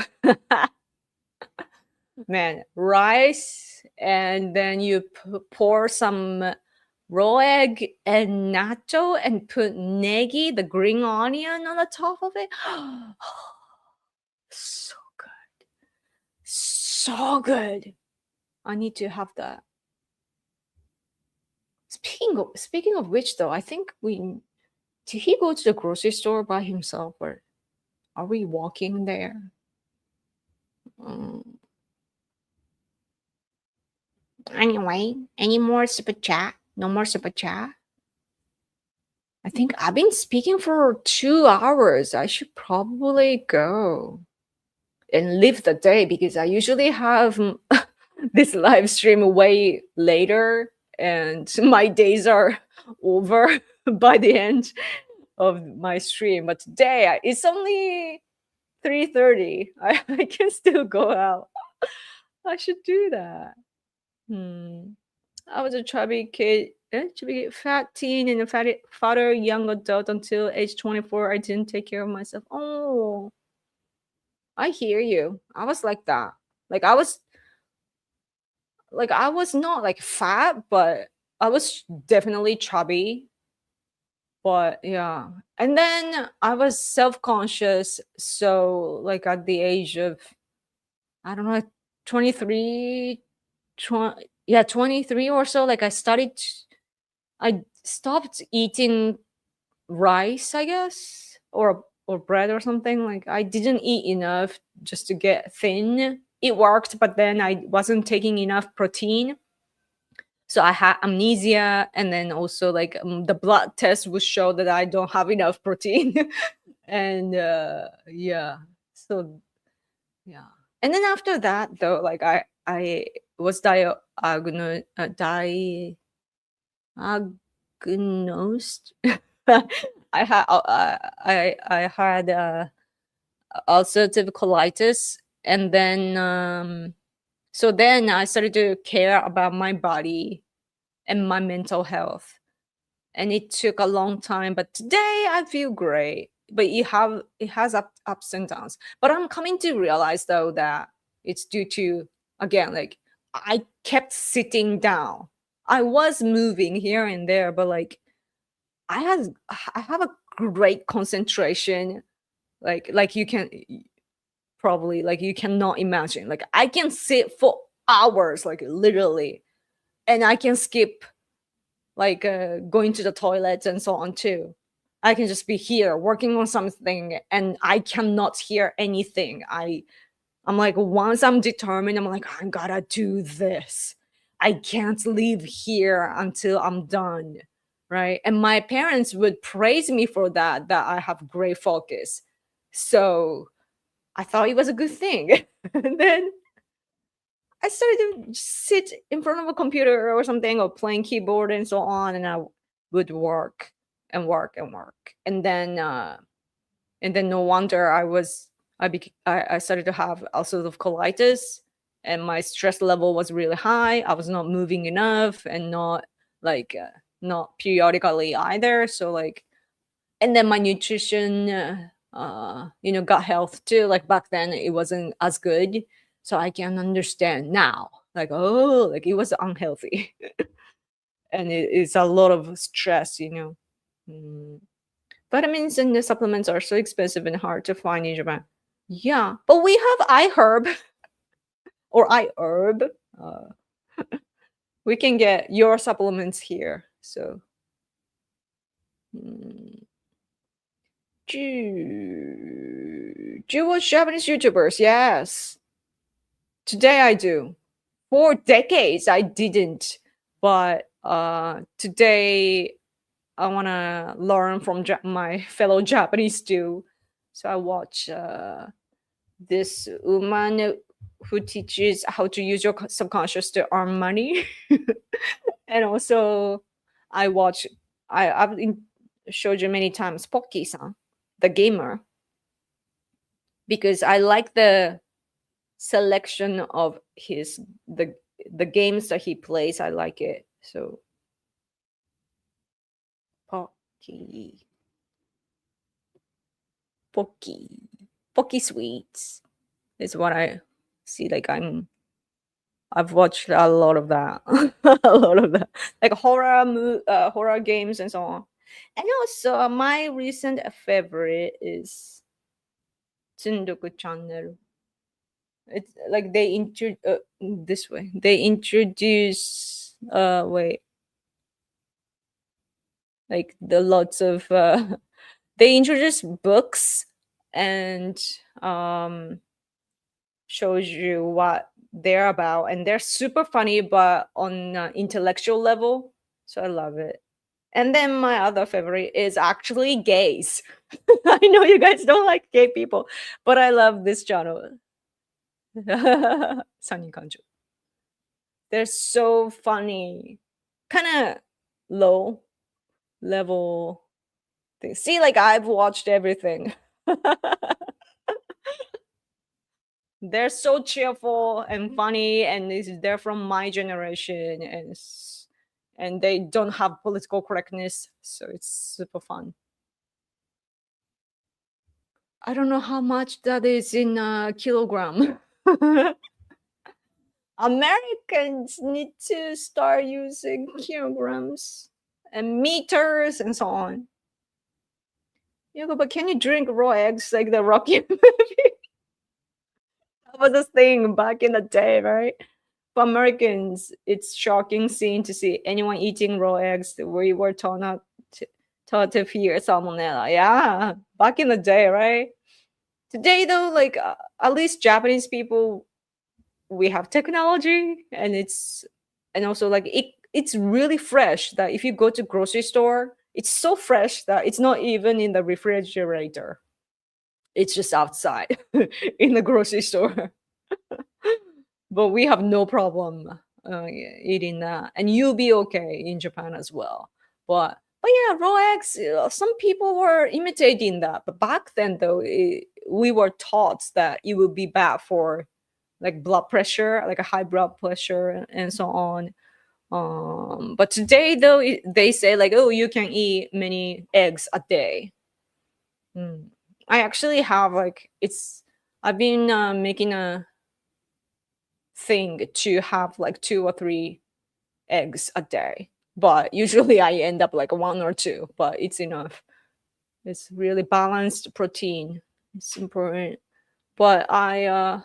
Man, rice, and then you pour some raw egg and natto and put negi, the green onion, on the top of it. So good. So good. I need to have that. Speaking of which though, I think we did he go to the grocery store by himself, or are we walking there? Um, anyway, any more super chat? No more super chat? I think I've been speaking for 2 hours. I should probably go and live the day because I usually have this live stream way later and my days are over by the end of my stream. But today it's only 3:30. I can still go out. I should do that. I was a chubby kid, chubby fat teen and a fatter young adult until age 24. I didn't take care of myself. Oh, I hear you. I was like that. Like I was not like fat, but I was definitely chubby. But yeah. And then I was self-conscious. So like at the age of, I don't know, 23, 20, yeah, 23 or so, like I stopped eating rice, I guess, or bread or something. Like I didn't eat enough just to get thin. It worked, but then I wasn't taking enough protein. So I had amnesia, and then also like the blood test would show that I don't have enough protein. And yeah, so yeah. And then after that though, like I was diagnosed. I had ulcerative colitis, and then so then I started to care about my body and my mental health, and it took a long time. But today I feel great. But it has ups and downs. But I'm coming to realize though that it's due to, again, like I kept sitting down. I was moving here and there, but like I have a great concentration. Like you can probably, like you cannot imagine. Like I can sit for hours, like literally, and I can skip like going to the toilet and so on too. I can just be here working on something and I cannot hear anything. I'm like, once I'm determined, I'm like, I gotta do this. I can't leave here until I'm done. Right. And my parents would praise me for that I have great focus. So I thought it was a good thing. And then I started to sit in front of a computer or something, or playing keyboard and so on, and I would work and work and work. And then no wonder I started to have ulcerative colitis, and my stress level was really high. I was not moving enough, and not periodically either. So like, and then my nutrition, gut health too. Like back then, it wasn't as good. So I can understand now. Like, oh, like it was unhealthy, and it's a lot of stress. Mm. Vitamins and the supplements are so expensive and hard to find in Japan. Yeah, but we have iHerb or iHerb. Uh, we can get your supplements here. So, mm. Do you watch Japanese YouTubers? Yes. Today I do. For decades I didn't, but today I want to learn from my fellow Japanese too. So I watch this woman who teaches how to use your subconscious to earn money. And also I watch, showed you many times Pocky-san, the gamer, because I like the selection of his the games that he plays. I like it. So Pocky, Pocky, Pocky Sweets is what I see. Like I've watched a lot of that, a lot of that, like horror games and so on. And also, my recent favorite is Tsundoku Channel. It's like this way. They introduce wait, like the lots of they introduce books and um shows you what they're about, and they're super funny but on intellectual level, so I love it. And then my other favorite is actually gays. I know you guys don't like gay people, but I love this channel. Sunny Kanjo. They're so funny, kind of low level things. See, like I've watched everything. They're so cheerful and funny, and they're from my generation, and they don't have political correctness, so it's super fun. I don't know how much that is in a kilogram. Americans need to start using kilograms and meters and so on. Yeah, but can you drink raw eggs like the Rocky movie? That was a thing back in the day, right? For Americans, it's shocking scene to see anyone eating raw eggs. We were taught to fear salmonella. Yeah, back in the day, right? Today, though, like at least Japanese people, we have technology, and also like it's really fresh. That if you go to grocery store, it's so fresh that it's not even in the refrigerator. It's just outside in the grocery store. But we have no problem eating that, and you'll be okay in Japan as well. But yeah, raw eggs. Some people were imitating that, but back then though, we were taught that it would be bad for like blood pressure, like a high blood pressure, and so on. But today though, they say like, oh, you can eat many eggs a day. Mm. I actually have like it's. I've been making a thing to have like 2 or 3 eggs a day, but usually I end up like 1 or 2, but it's enough. It's really balanced protein. It's important. But I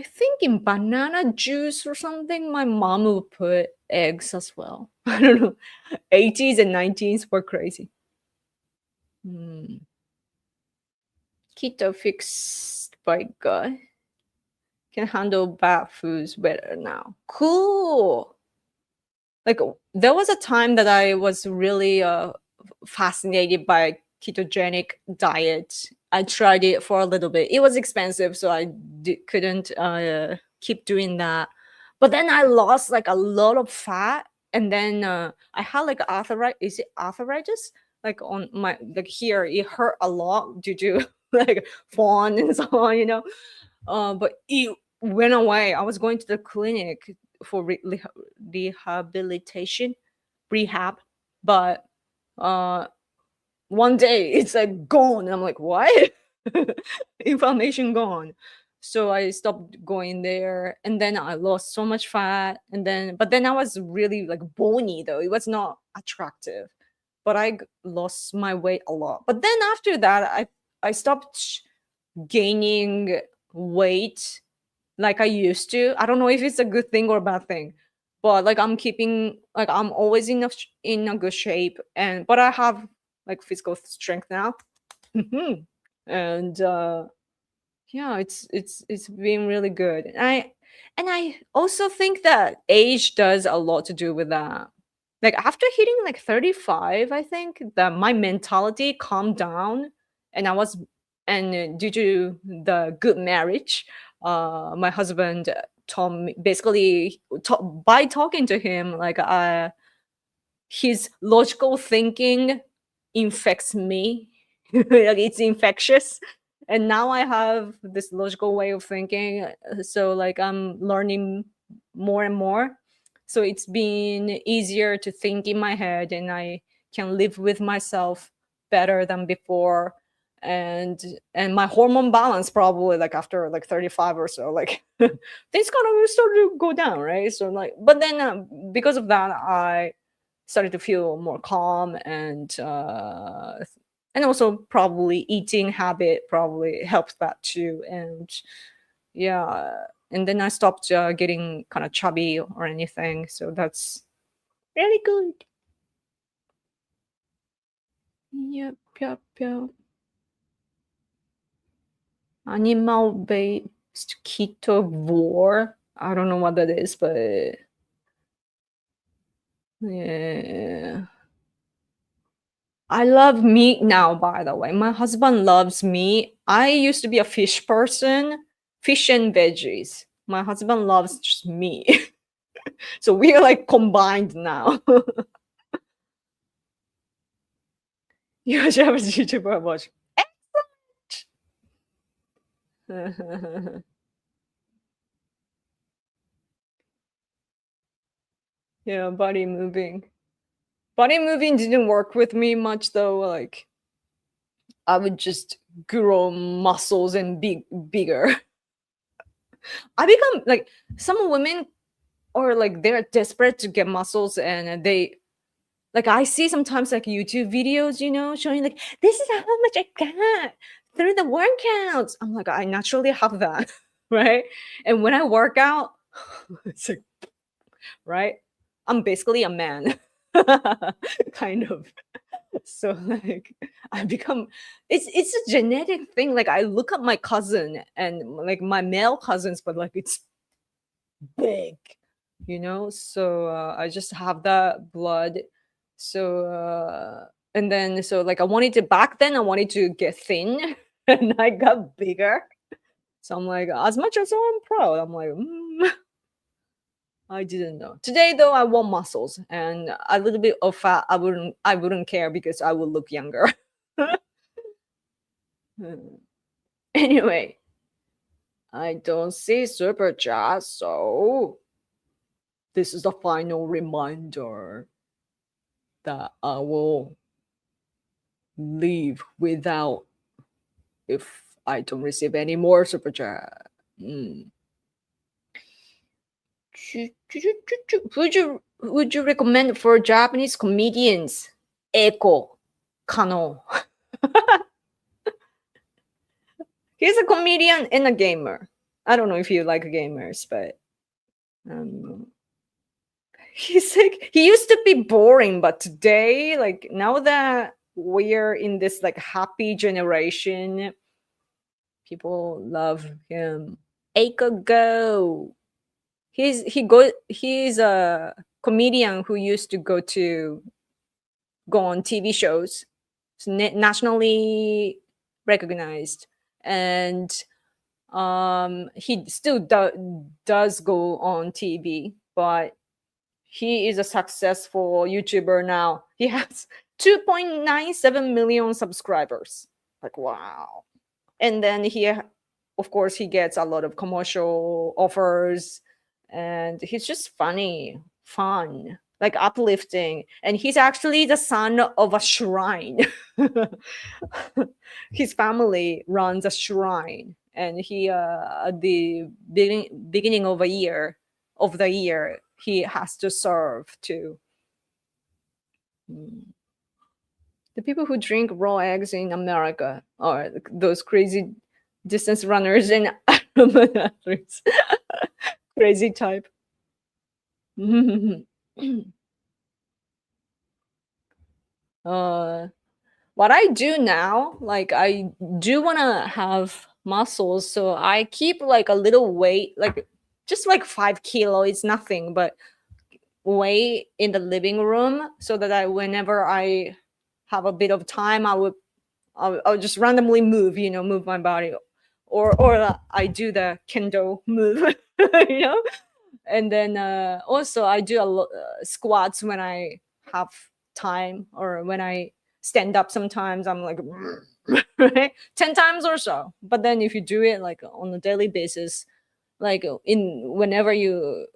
think in banana juice or something, my mom will put eggs as well. I don't know. 80s and 90s were crazy. Hmm. Keto fixed by God. Can handle bad foods better now. Cool. Like there was a time that I was really fascinated by ketogenic diet. I tried it for a little bit. It was expensive, so I couldn't keep doing that. But then I lost like a lot of fat, and then I had like arthritis. Is it arthritis? Like on my like here, it hurt a lot due to like fawn and so on, you know. But it went away. I was going to the clinic for rehabilitation, rehab, but uh, one day it's like gone. I'm like, what? Inflammation gone. So I stopped going there, and then I lost so much fat, and then I was really like bony though. It was not attractive, but I lost my weight a lot. But then after that, I stopped gaining weight like I used to. I don't know if it's a good thing or a bad thing, but like I'm keeping like I'm always in a good shape, and but I have like physical strength now. Mhm. And yeah, it's been really good. And I also think that age does a lot to do with that. Like after hitting like 35, I think that my mentality calmed down, and I was And due to the good marriage, my husband told me basically by talking to him, like his logical thinking infects me. Like it's infectious. And now I have this logical way of thinking. So like I'm learning more and more. So it's been easier to think in my head, and I can live with myself better than before. And my hormone balance probably like after like 35 or so, like things kind of start to go down, right? So like, but then because of that, I started to feel more calm, and also probably eating habit probably helped that too. And yeah, and then I stopped getting kind of chubby or anything, so that's really good. Yep, yep, yep. Animal based ketovore, I don't know what that is, but yeah. I love meat now, by the way. My husband loves meat. I used to be a fish person, fish and veggies. My husband loves just meat. So we are like combined now. You should have a YouTuber watch. Yeah, body moving. Body moving didn't work with me much though. Like I would just grow muscles and be bigger. I become like some women or like they're desperate to get muscles, and they like I see sometimes like YouTube videos, showing like this is how much I got through the workouts. I'm like, I naturally have that, right? And when I work out, it's like, right? I'm basically a man, kind of. So like I become it's a genetic thing. Like I look at my cousin and like my male cousins, but like it's big, so I just have that blood. So and then so like I wanted to back then I wanted to get thin and I got bigger. So I'm like, as much as I'm proud, I'm like, I didn't know. Today though, I want muscles and a little bit of fat. I wouldn't care because I would look younger. Anyway, I don't see super chat, so this is the final reminder that I will leave without if I don't receive any more super chat. Mm. Would you recommend for Japanese comedians? Eiko Kano. He's a comedian and a gamer. I don't know if you like gamers, but um, he's like he used to be boring, but today, like now that we're in this like happy generation, people love him. Eiko Go. He's a comedian who used to go on TV shows, nationally recognized, and he still does go on TV, but he is a successful YouTuber now. He has 2.97 million subscribers. Like wow. And then of course he gets a lot of commercial offers, and he's just funny, fun, like uplifting, and he's actually the son of a shrine. His family runs a shrine, and he at the beginning of the year he has to serve to the people who drink raw eggs in America are those crazy distance runners and Ironman athletes. Crazy type. uh, what I do now, like I do want to have muscles, so I keep like a little weight, like just like 5 kilo. It's nothing, but weight in the living room, so that whenever I have a bit of time, I would I'll just randomly move, move my body, or I do the kendo move, you know. And then also I do squats when I have time, or when I stand up. Sometimes I'm like, right, 10 times or so. But then if you do it like on a daily basis, like in whenever you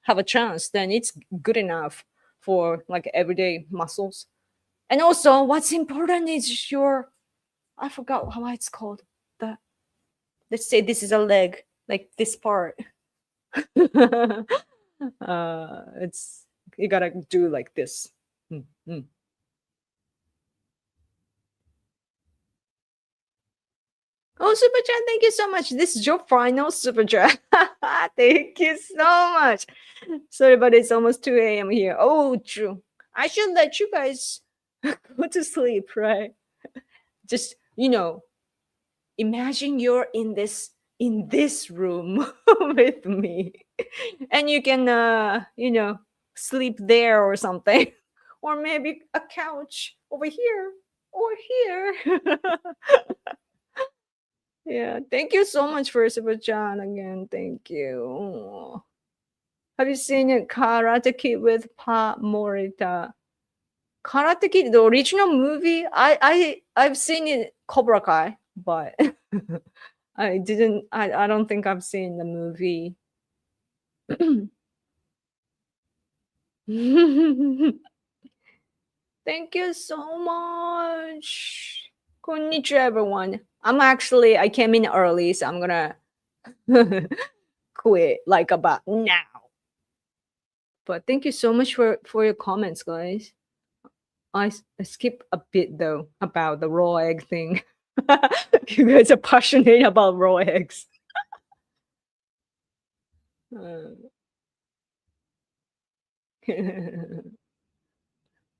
have a chance, then it's good enough for like everyday muscles. And also what's important is your, I forgot how it's called, the, let's say this is a leg, like this part. It's, you gotta do like this. Mm, mm. Oh, super chat! Thank you so much. This is your final super chat. Thank you so much. Sorry, but it's almost 2 a.m. here. Oh, true. I should let you guys go to sleep, right? Just imagine you're in this room with me, and you can sleep there or something, or maybe a couch over here or here. Yeah, thank you so much for Super John again. Thank you. Have you seen it, Karate Kid with Pa Morita? Karate Kid, the original movie. I've seen it, Cobra Kai, but I didn't. I don't think I've seen the movie. Thank you so much. Konnichiwa, everyone. I came in early, so I'm gonna quit like about now. But thank you so much for your comments, guys. I skip a bit though about the raw egg thing. You guys are passionate about raw eggs. Uh,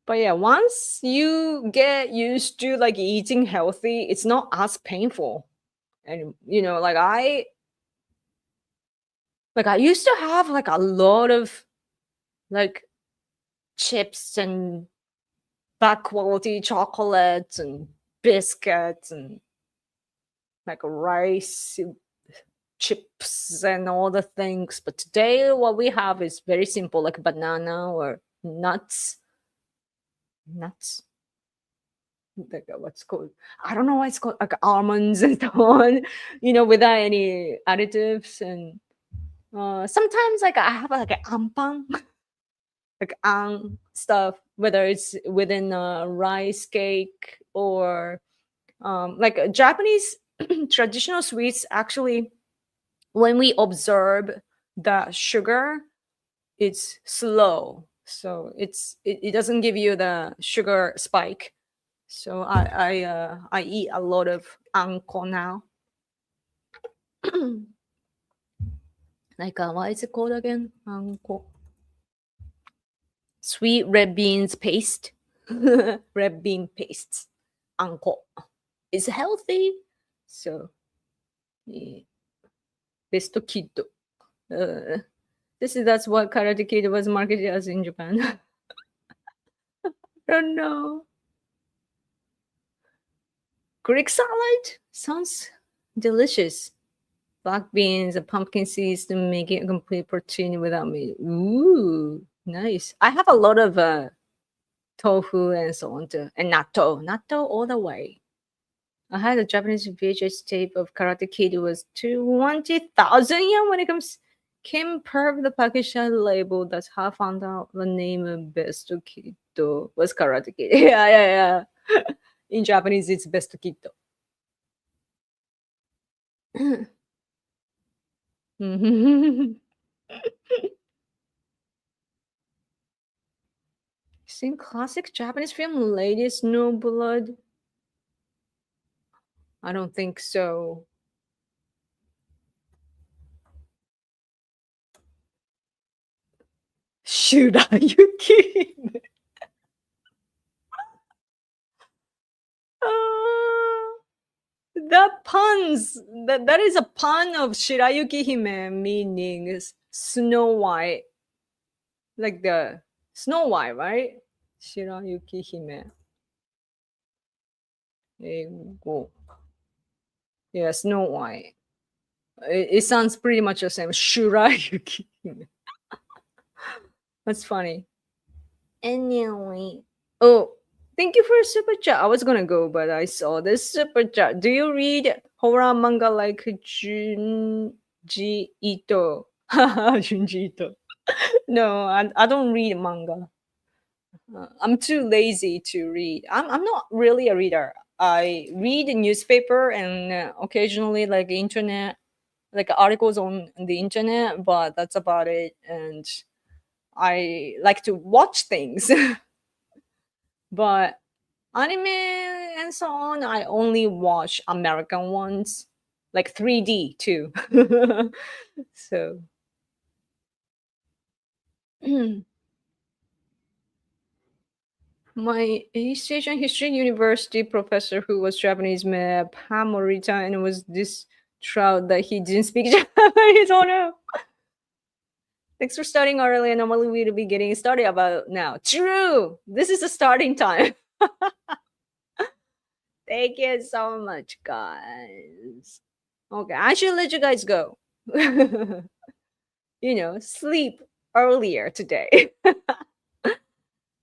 but yeah, once you get used to like eating healthy, it's not as painful. And I used to have like a lot of like chips and bad quality chocolates and biscuits and like rice chips and all the things. But today what we have is very simple, like banana or nuts, like what's called, I don't know what it's called, like almonds and so on, without any additives. And sometimes like I have like an ampang, like stuff, whether it's within a rice cake or like Japanese traditional sweets. Actually, when we observe the sugar, it's slow, so it doesn't give you the sugar spike. So I eat a lot of anko now. Like what is it called again? Anko. Sweet red beans paste. Red bean pastes. Anko. It's healthy. So yeah. Besto Kiddo. That's what Karate Kid was marketed as in Japan. I don't know. Greek salad sounds delicious. Black beans and pumpkin seeds to make it a complete protein without meat. Ooh, nice. I have a lot of tofu and so on too, and natto all the way. I had a Japanese VHS tape of Karate Kid. It was 20,000 yen when it came per the package and label. That's how I found out the name of Best Kiddo was Karate Kid. Yeah. In Japanese, it's Best Kiddo. Seen classic Japanese film Lady Snowblood? I don't think so. Shirayuki. That puns, that is a pun of Shirayuki Hime, meaning Snow White, like the Snow White, right? Shirayuki Hime. Go. Yeah, Snow White. It sounds pretty much the same. Shurayuki. That's funny. Anyway. Oh, thank you for super chat. I was gonna go, but I saw this super chat. Do you read horror manga like Junji Ito? Junji Ito. No, I don't read manga. I'm too lazy to read. I'm not really a reader. I read a newspaper and occasionally like internet, like articles on the internet, but that's about it. And I like to watch things, but anime and so on, I only watch American ones, like 3D too. So my East Asian History University professor, who was Japanese, met Pam Morita and was this trout that he didn't speak Japanese. Oh no. Thanks for starting early. Normally we'd be getting started about now. True. This is the starting time. Thank you so much, guys. Okay, I should let you guys go. Sleep earlier today.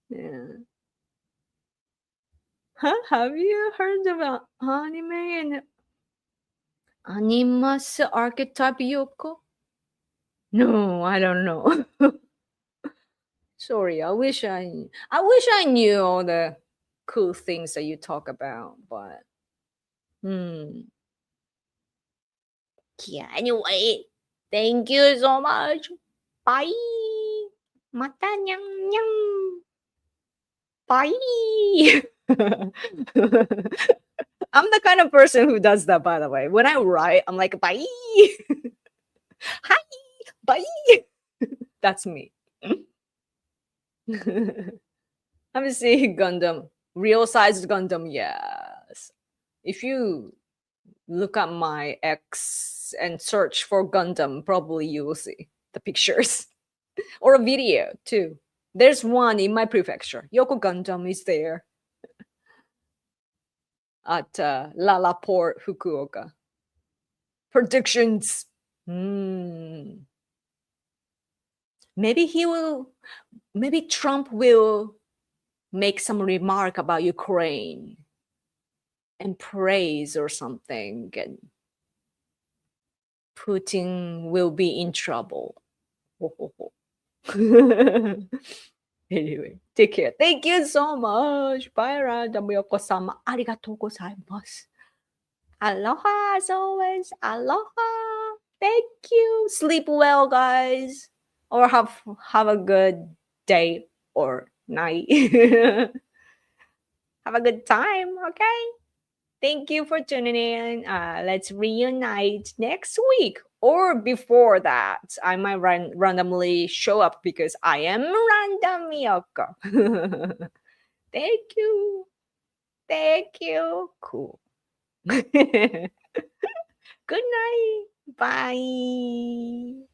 Yeah. Huh? Have you heard about anime and Animus archetype Yoko? No, I don't know. Sorry, I wish I knew all the cool things that you talk about, but hmm. Yeah, anyway, thank you so much. Bye. Mata nyang nyang. Bye. I'm the kind of person who does that, by the way. When I write, I'm like, bye. Hi. Bye. That's me. I'm seeing Gundam. Real sized Gundam, yes. If you look at my X and search for Gundam, probably you will see the pictures. Or a video too. There's one in my prefecture. Yoko Gundam is there at Lalaport, Fukuoka. Predictions. Hmm. Maybe he will. Maybe Trump will make some remark about Ukraine and praise or something, and Putin will be in trouble. Anyway, take care. Thank you so much. Bye, Radamuyoko-sama. Arigatou gozaimasu. Aloha as always. Aloha. Thank you. Sleep well, guys. Or have a good day or night. Have a good time, okay? Thank you for tuning in. Let's reunite next week or before that. I might randomly show up because I am Random Miyoko. Thank you. Thank you. Cool. Good night. Bye.